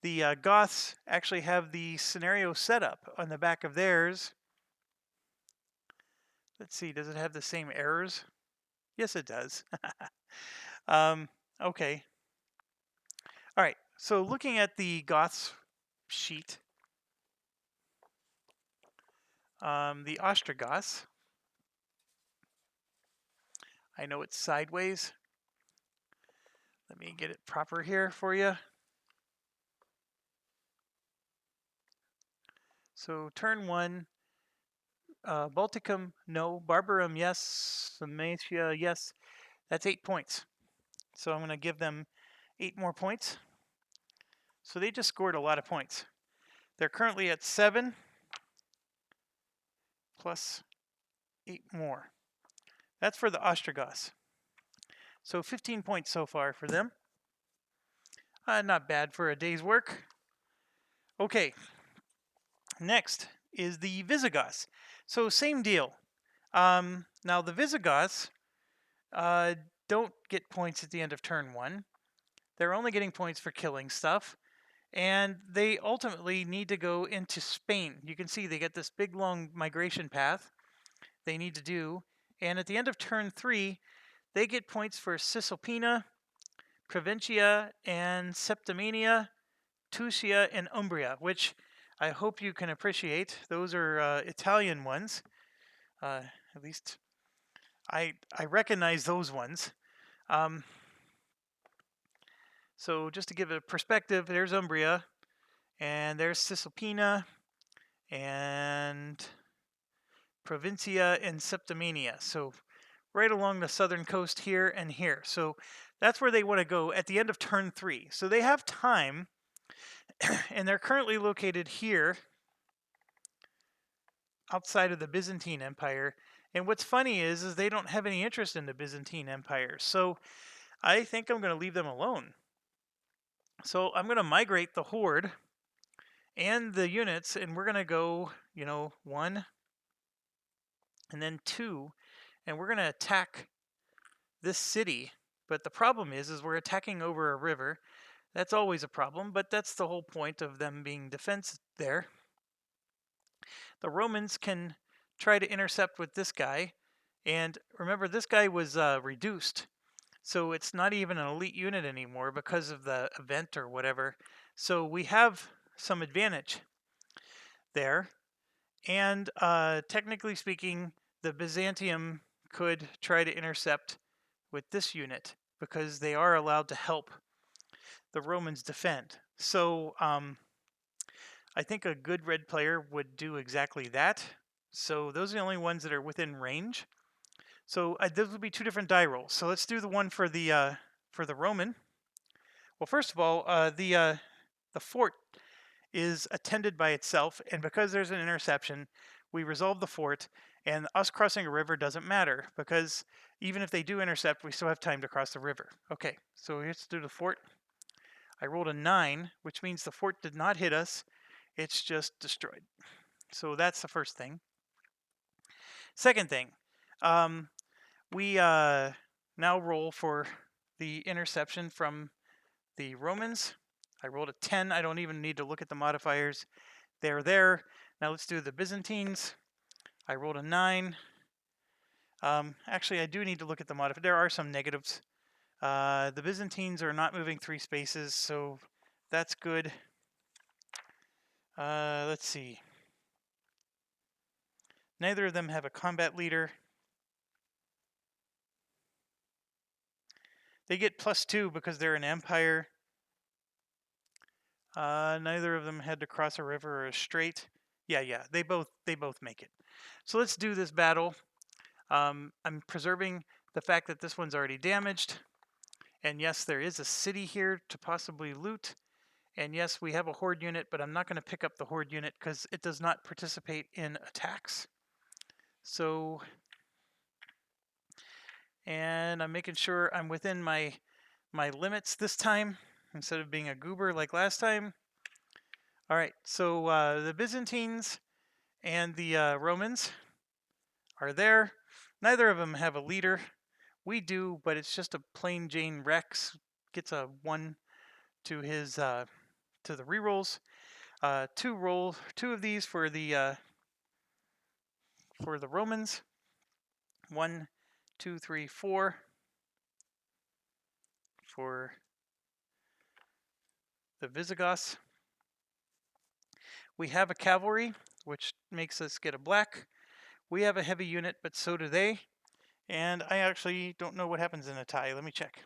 The Goths actually have the scenario setup on the back of theirs. Let's see, does it have the same errors? Yes, it does. Okay. All right, so looking at the Goths sheet, the Ostrogoths, I know it's sideways. Let me get it proper here for you. So turn 1, Balticum, no. Barbarum, yes. Sarmatia, yes. That's 8 points. So I'm going to give them 8 more points. So they just scored a lot of points. They're currently at 7 plus 8 more. That's for the Ostrogoths. So 15 points so far for them. Not bad for a day's work. Okay. Next is the Visigoths. So same deal. Now the Visigoths don't get points at the end of turn 1. They're only getting points for killing stuff. And they ultimately need to go into Spain. You can see they get this big long migration path they need to do. And at the end of turn 3, they get points for Cisalpina, Provincia, and Septimania, Tuscia, and Umbria, which I hope you can appreciate. Those are Italian ones. At least I recognize those ones. So just to give it a perspective, there's Umbria, and there's Cisalpina, and Provincia, and Septimania. So right along the southern coast here and here. So that's where they want to go at the end of turn 3. So they have time, and they're currently located here outside of the Byzantine Empire. And what's funny is they don't have any interest in the Byzantine Empire. So I think I'm going to leave them alone. So I'm going to migrate the horde and the units, and we're going to go, 1 and then 2, and we're going to attack this city. But the problem is we're attacking over a river. That's always a problem, but that's the whole point of them being defense there. The Romans can try to intercept with this guy, and remember, this guy was reduced, so it's not even an elite unit anymore because of the event or whatever. So we have some advantage there, and technically speaking, the Byzantium could try to intercept with this unit because they are allowed to help the Romans defend. So I think a good red player would do exactly that. So those are the only ones that are within range. So those would be 2 different die rolls. So let's do the one for the Roman. Well, first of all, the fort is attended by itself, and because there's an interception, we resolve the fort, and us crossing a river doesn't matter because even if they do intercept, we still have time to cross the river. Okay, so let's do the fort. I rolled a 9, which means the fort did not hit us. It's just destroyed. So that's the first thing. Second thing, we now roll for the interception from the Romans. I rolled a 10. I don't even need to look at the modifiers. They're there. Now let's do the Byzantines. I rolled a 9. Actually, I do need to look at the modifier. There are some negatives. The Byzantines are not moving 3 spaces, so that's good. Let's see. Neither of them have a combat leader. They get +2 because they're an empire. Neither of them had to cross a river or a strait. Yeah, they both make it. So let's do this battle. I'm preserving the fact that this one's already damaged. And yes, there is a city here to possibly loot. And yes, we have a horde unit, but I'm not going to pick up the horde unit because it does not participate in attacks. So, and I'm making sure I'm within my limits this time instead of being a goober like last time. All right, so the Byzantines and the Romans are there. Neither of them have a leader. We do, but it's just a plain Jane Rex. Gets a 1 to his to the rerolls. Two of these for the Romans. 1, 2, 3, 4 for the Visigoths. We have a cavalry, which makes us get a black. We have a heavy unit, but so do they. And I actually don't know what happens in a tie. Let me check.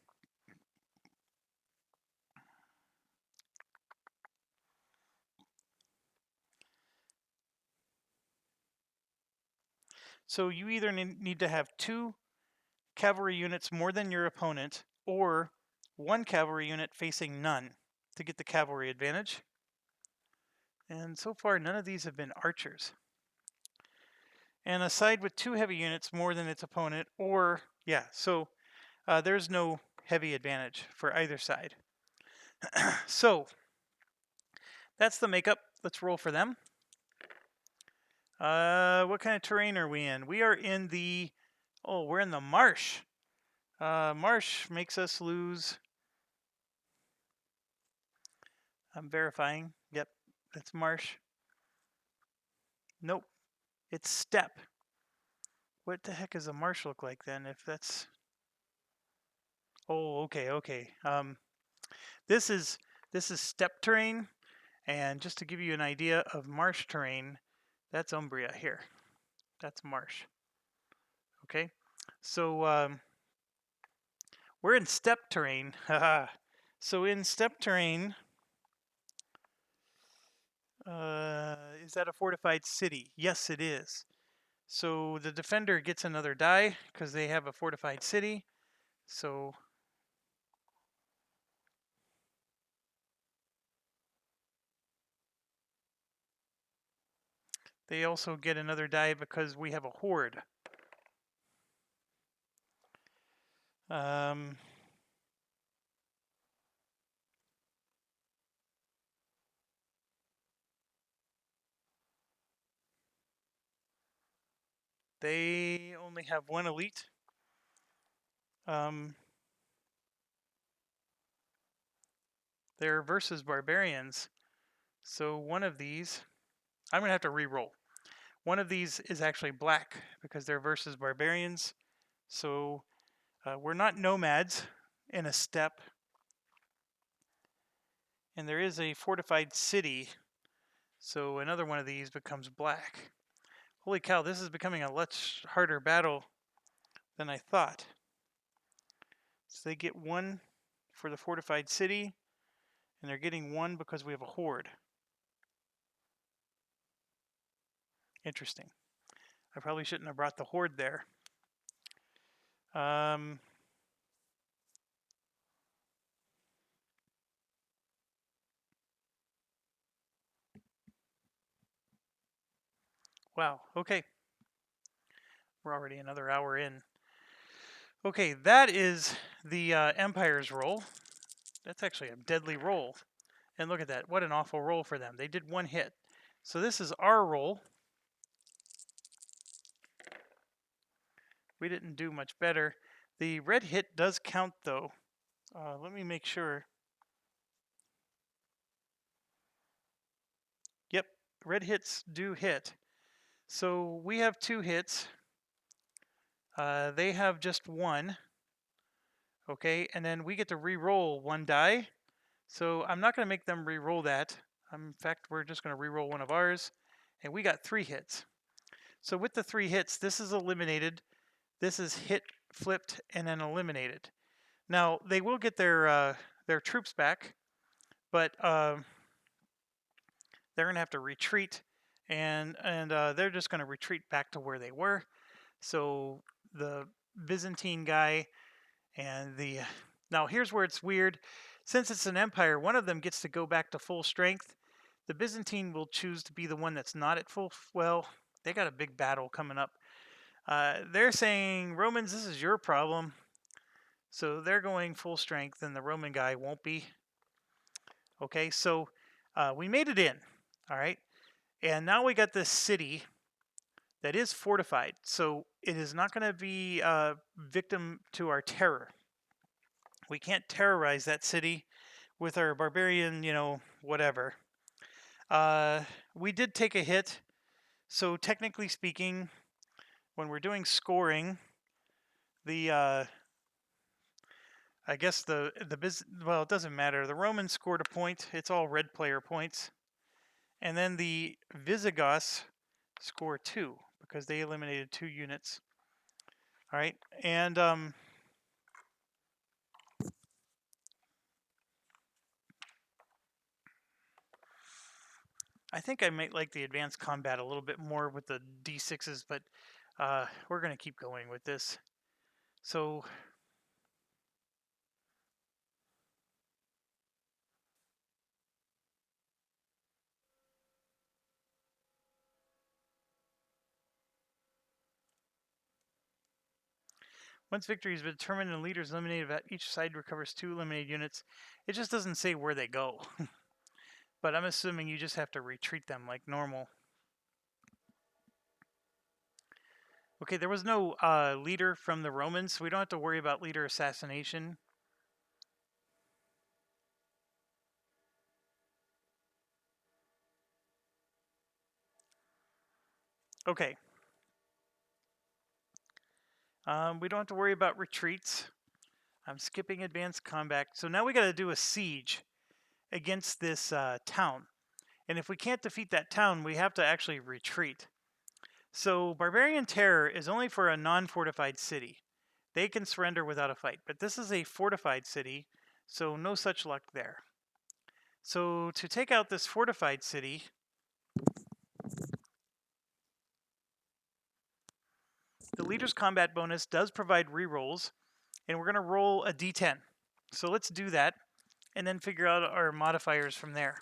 So you either need to have 2 cavalry units more than your opponent, or 1 cavalry unit facing none to get the cavalry advantage. And so far, none of these have been archers. And a side with 2 heavy units more than its opponent, or, yeah, so there's no heavy advantage for either side. So, that's the makeup. Let's roll for them. What kind of terrain are we in? We are in the, we're in the marsh. Marsh makes us lose. I'm verifying. Yep, that's marsh. Nope, it's steppe. What the heck does a marsh look like then? If that's, okay. This is steppe terrain, and just to give you an idea of marsh terrain, that's Umbria here. That's marsh. Okay, so we're in steppe terrain. So in steppe terrain, is that a fortified city? Yes, it is. So the defender gets another die because they have a fortified city. So they also get another die because we have a horde. They only have 1 elite. They're versus barbarians. So one of these, I'm going to have to re-roll. One of these is actually black because they're versus barbarians. So we're not nomads in a steppe. And there is a fortified city. So another one of these becomes black. Holy cow, this is becoming a much harder battle than I thought. So they get 1 for the fortified city, and they're getting 1 because we have a horde. Interesting. I probably shouldn't have brought the horde there. Wow, okay. We're already another hour in. Okay, that is the Empire's roll. That's actually a deadly roll. And look at that. What an awful roll for them. They did 1 hit. So this is our roll. We didn't do much better. The red hit does count, though. Let me make sure. Yep, red hits do hit. So we have 2 hits. They have just 1. Okay, and then we get to re-roll 1 die. So I'm not going to make them re-roll that. In fact, we're just going to re-roll 1 of ours. And we got 3 hits. So with the 3 hits, this is eliminated. This is hit, flipped, and then eliminated. Now they will get their troops back, but they're going to have to retreat, and they're just going to retreat back to where they were. So the Byzantine guy and the now here's where it's weird. Since it's an empire, one of them gets to go back to full strength. The Byzantine will choose to be the one that's not at full. Well, they got a big battle coming up. They're saying, Romans, this is your problem. So they're going full strength, and the Roman guy won't be. Okay, so we made it in. All right. And now we got this city that is fortified. So it is not going to be victim to our terror. We can't terrorize that city with our barbarian, whatever. We did take a hit. So technically speaking, when we're doing scoring, I guess well, it doesn't matter. The Romans scored a point. It's all red player points. And then the Visigoths score 2 because they eliminated 2 units. All right. And I think I might like the advanced combat a little bit more with the D6s, but we're going to keep going with this. So once victory has been determined and leaders eliminated, each side recovers 2 eliminated units. It just doesn't say where they go. But I'm assuming you just have to retreat them like normal. Okay, there was no leader from the Romans, so we don't have to worry about leader assassination. Okay. We don't have to worry about retreats. I'm skipping advanced combat. So now we got to do a siege against this town. And if we can't defeat that town, we have to actually retreat. So Barbarian Terror is only for a non-fortified city. They can surrender without a fight. But this is a fortified city, so no such luck there. So to take out this fortified city, the leader's combat bonus does provide rerolls, and we're going to roll a d10. So let's do that, and then figure out our modifiers from there.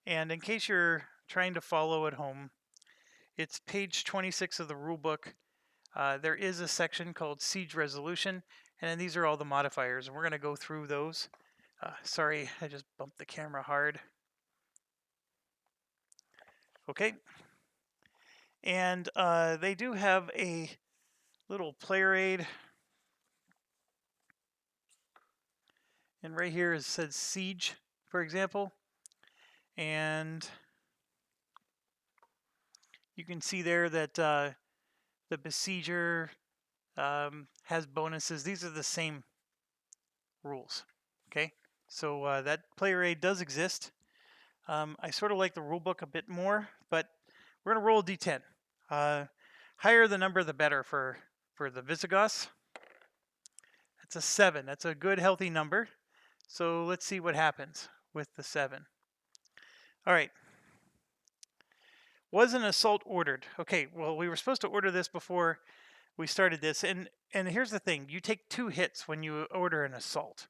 And in case you're trying to follow at home, it's page 26 of the rulebook. There is a section called Siege Resolution, and then these are all the modifiers, and we're going to go through those. Sorry, I just bumped the camera hard. Okay. And they do have a little player aid. And right here it says Siege, for example. And you can see there that the Besieger has bonuses. These are the same rules. Okay, so that player aid does exist. I sort of like the rulebook a bit more, but we're going to roll a d10. Higher the number, the better for the Visigoths. That's a 7. That's a good, healthy number. So let's see what happens with the 7. All right. Was an assault ordered? Okay, well, we were supposed to order this before we started this. And here's the thing. You take 2 hits when you order an assault.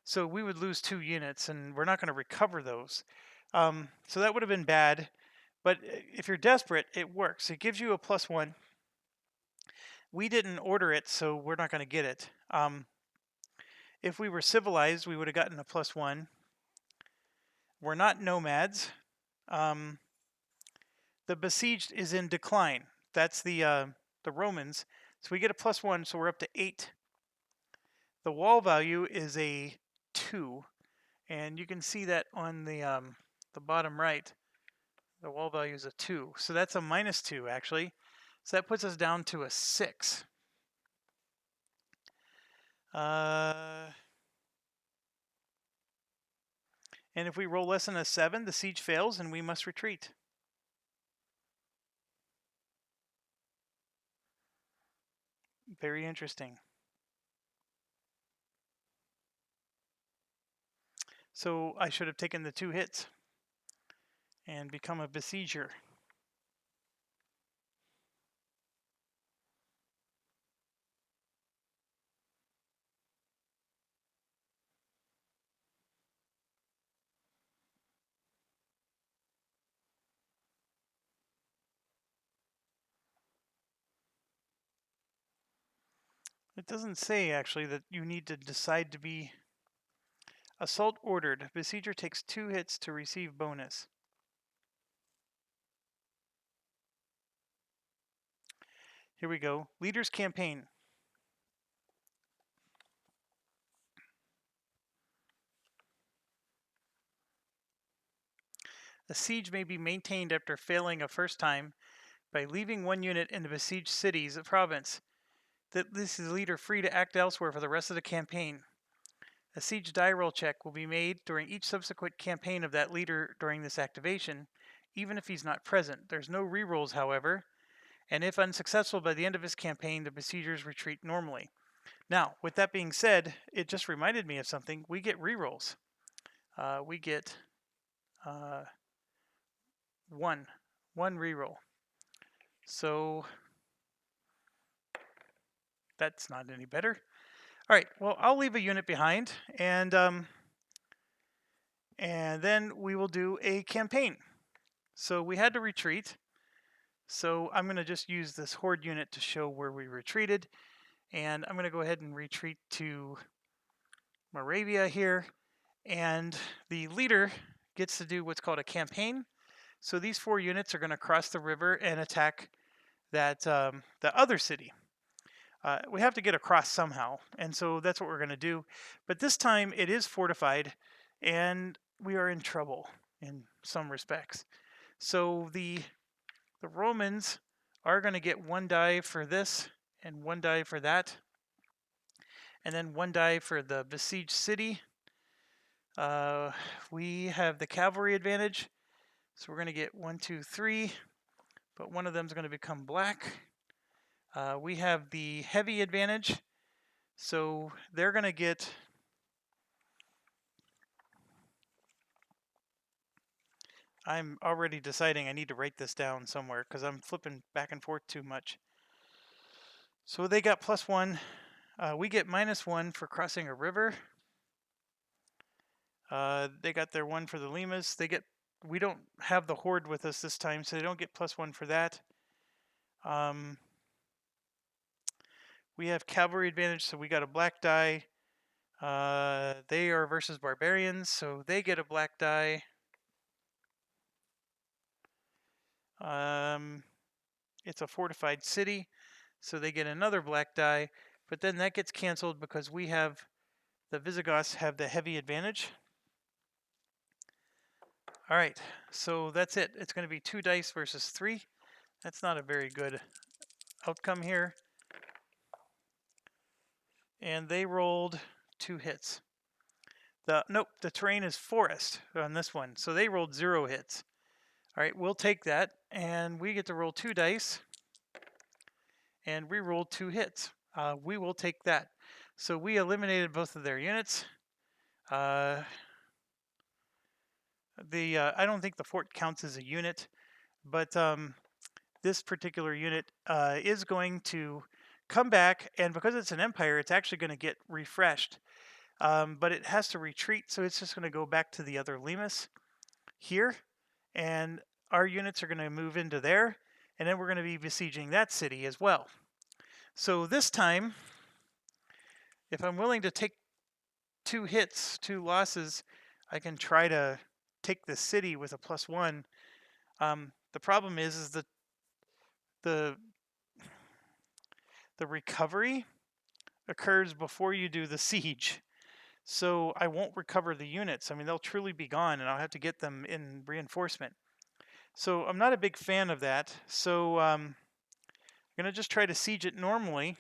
So we would lose 2 units, and we're not going to recover those. So that would have been bad. But if you're desperate, it works. It gives you a +1. We didn't order it, so we're not going to get it. If we were civilized, we would have gotten a +1. We're not nomads. The besieged is in decline. That's the Romans. So we get a +1, so we're up to 8. The wall value is a 2, and you can see that on the bottom right. The wall value is a 2, so that's a -2 actually. So that puts us down to a 6. And if we roll less than a 7, the siege fails and we must retreat. Very interesting. So I should have taken the 2 hits and become a besieger. It doesn't say, actually, that you need to decide to be assault ordered. Besieger takes 2 hits to receive bonus. Here we go. Leader's campaign. A siege may be maintained after failing a first time by leaving 1 unit in the besieged city's province. This is the leader free to act elsewhere for the rest of the campaign. A siege die roll check will be made during each subsequent campaign of that leader during this activation, even if he's not present. There's no rerolls, however, and if unsuccessful by the end of his campaign, the besiegers retreat normally. Now, with that being said, it just reminded me of something. We get rerolls. We get one reroll. So that's not any better. All right, well, I'll leave a unit behind, and then we will do a campaign. So we had to retreat. So I'm going to just use this horde unit to show where we retreated. And I'm going to go ahead and retreat to Moravia here. And the leader gets to do what's called a campaign. So these 4 units are going to cross the river and attack that the other city. We have to get across somehow, and so that's what we're going to do. But this time it is fortified, and we are in trouble in some respects. So the Romans are going to get 1 die for this, and 1 die for that, and then 1 die for the besieged city. We have the cavalry advantage, so we're going to get 1, 2, 3, but one of them is going to become black. We have the heavy advantage, so they're going to get I'm already deciding I need to write this down somewhere because I'm flipping back and forth too much. So they got +1. We get -1 for crossing a river. They got their 1 for the Limas. We don't have the horde with us this time, so they don't get +1 for that. We have cavalry advantage, so we got a black die. They are versus barbarians, so they get a black die. It's a fortified city, so they get another black die, but then that gets canceled because we have the Visigoths have the heavy advantage. All right, so that's it. It's going to be 2 dice versus 3. That's not a very good outcome here. And they rolled 2 hits. Nope, the terrain is forest on this one, so they rolled 0 hits. All right, we'll take that, and we get to roll 2 dice, and we rolled 2 hits. We will take that. So we eliminated both of their units. I don't think the fort counts as a unit, but this particular unit is going to come back, and because it's an empire, it's actually going to get refreshed. But it has to retreat, so it's just going to go back to the other Limas here, and our units are going to move into there, and then we're going to be besieging that city as well. So this time, if I'm willing to take 2 hits, 2 losses, I can try to take the city with a +1. The problem is that the recovery occurs before you do the siege. So I won't recover the units. I mean, they'll truly be gone, and I'll have to get them in reinforcement. So I'm not a big fan of that. So I'm going to just try to siege it normally.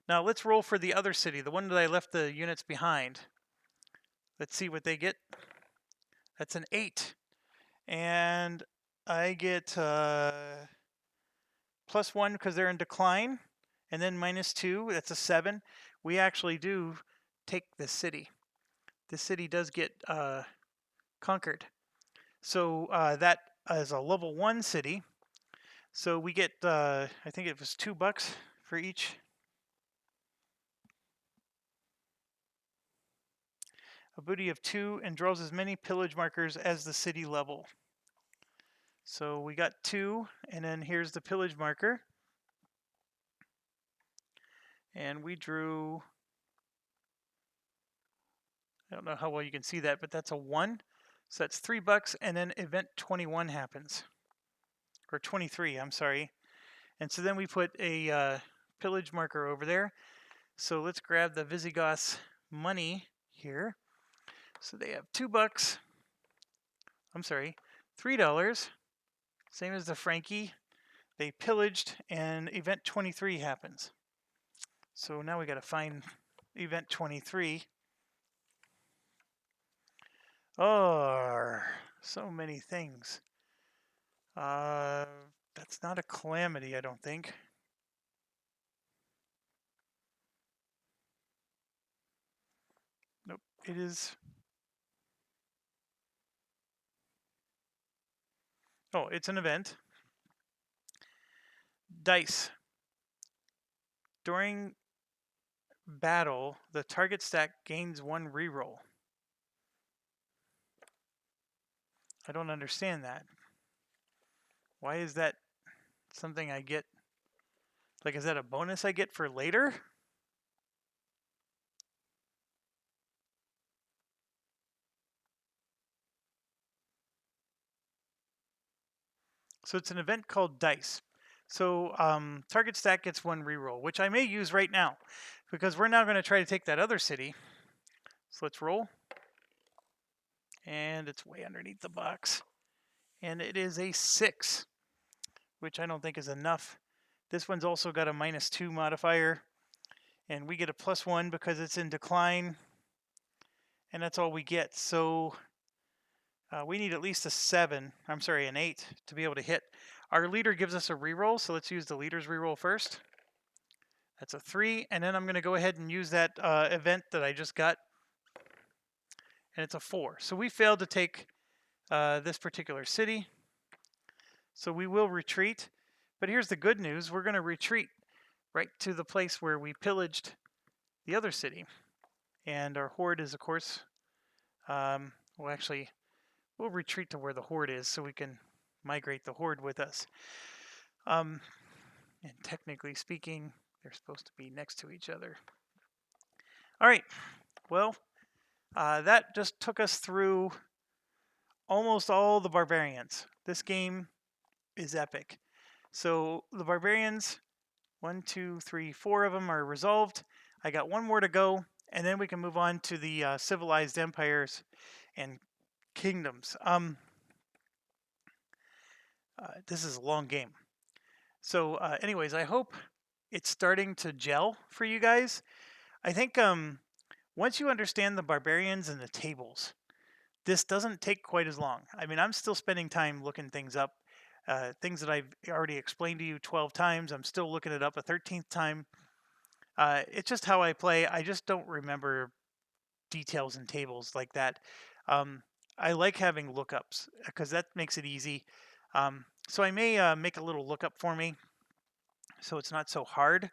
Now let's roll for the other city, the one that I left the units behind. Let's see what they get. That's an 8. And I get +1 because they're in decline. And then -2, that's a 7. We actually do take this city. this city does get conquered. So that is a level 1 city. So we get, I think it was $2 for each. A booty of 2 and draws as many pillage markers as the city level. So we got 2, and then here's the pillage marker. And we drew, I don't know how well you can see that, but that's a 1. So that's $3, and then event 21 happens. Or 23, I'm sorry. And so then we put a pillage marker over there. So let's grab the Visigoths money here. So they have $2. I'm sorry, $3. Same as the Frankie. They pillaged, and event 23 happens. So now we got to find event 23. Oh, so many things. That's not a calamity, I don't think. Nope, it is. Oh, it's an event. Dice. During battle, the target stack gains 1 reroll. I don't understand that. Why is that something I get? Like, is that a bonus I get for later? So it's an event called Dice. So target stack gets 1 reroll, which I may use right now, because we're now going to try to take that other city. So let's roll. And it's way underneath the box. And it is a 6, which I don't think is enough. This one's also got a -2 modifier. And we get a +1 because it's in decline. And that's all we get. So we need at least a 7, I'm sorry, an 8 to be able to hit. Our leader gives us a reroll, so let's use the leader's reroll first. That's a 3, and then I'm going to go ahead and use that event that I just got, and it's a 4. So we failed to take this particular city, so we will retreat. But here's the good news. We're going to retreat right to the place where we pillaged the other city. And our horde is, of course, we'll retreat to where the horde is so we can migrate the horde with us. And technically speaking, they're supposed to be next to each other. All right. Well, that just took us through almost all the barbarians. This game is epic. So the barbarians, 1, 2, 3, 4 of them are resolved. I got 1 more to go, and then we can move on to the civilized empires and kingdoms. This is a long game. So anyways, I hope it's starting to gel for you guys. I think once you understand the barbarians and the tables, this doesn't take quite as long. I mean, I'm still spending time looking things up. Things that I've already explained to you 12 times, I'm still looking it up a 13th time. It's just how I play. I just don't remember details in tables like that. I like having lookups because that makes it easy. So I may make a little lookup for me so it's not so hard.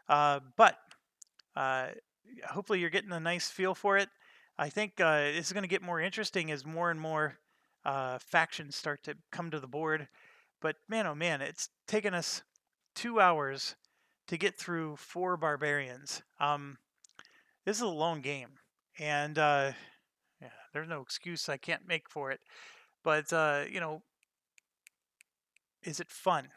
But hopefully you're getting a nice feel for it. I think this is going to get more interesting as more and more factions start to come to the board. But man, oh man, it's taken us 2 hours to get through 4 barbarians. This is a long game, and yeah, there's no excuse I can't make for it. But you know, is it fun?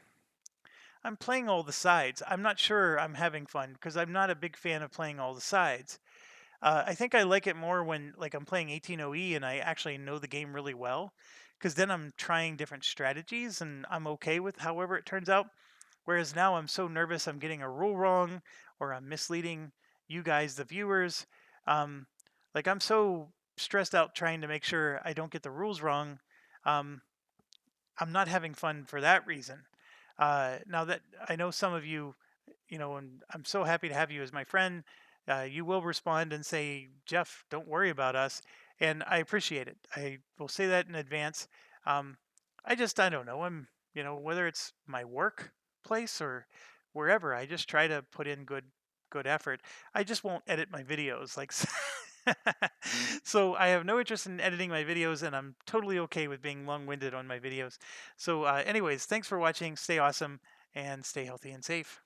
I'm playing all the sides. I'm not sure I'm having fun because I'm not a big fan of playing all the sides. I think I like it more when like I'm playing 18OE and I actually know the game really well, because then I'm trying different strategies and I'm okay with however it turns out. Whereas now I'm so nervous I'm getting a rule wrong or I'm misleading you guys, the viewers. Like I'm so stressed out trying to make sure I don't get the rules wrong. I'm not having fun for that reason. Now that I know some of you, you know, and I'm so happy to have you as my friend. you will respond and say, Jeff, don't worry about us. And I appreciate it. I will say that in advance. Um, I don't know. Whether it's my workplace or wherever, I just try to put in good effort. I just won't edit my videos. So I have no interest in editing my videos, and I'm totally okay with being long-winded on my videos. So anyways, thanks for watching. Stay awesome and stay healthy and safe.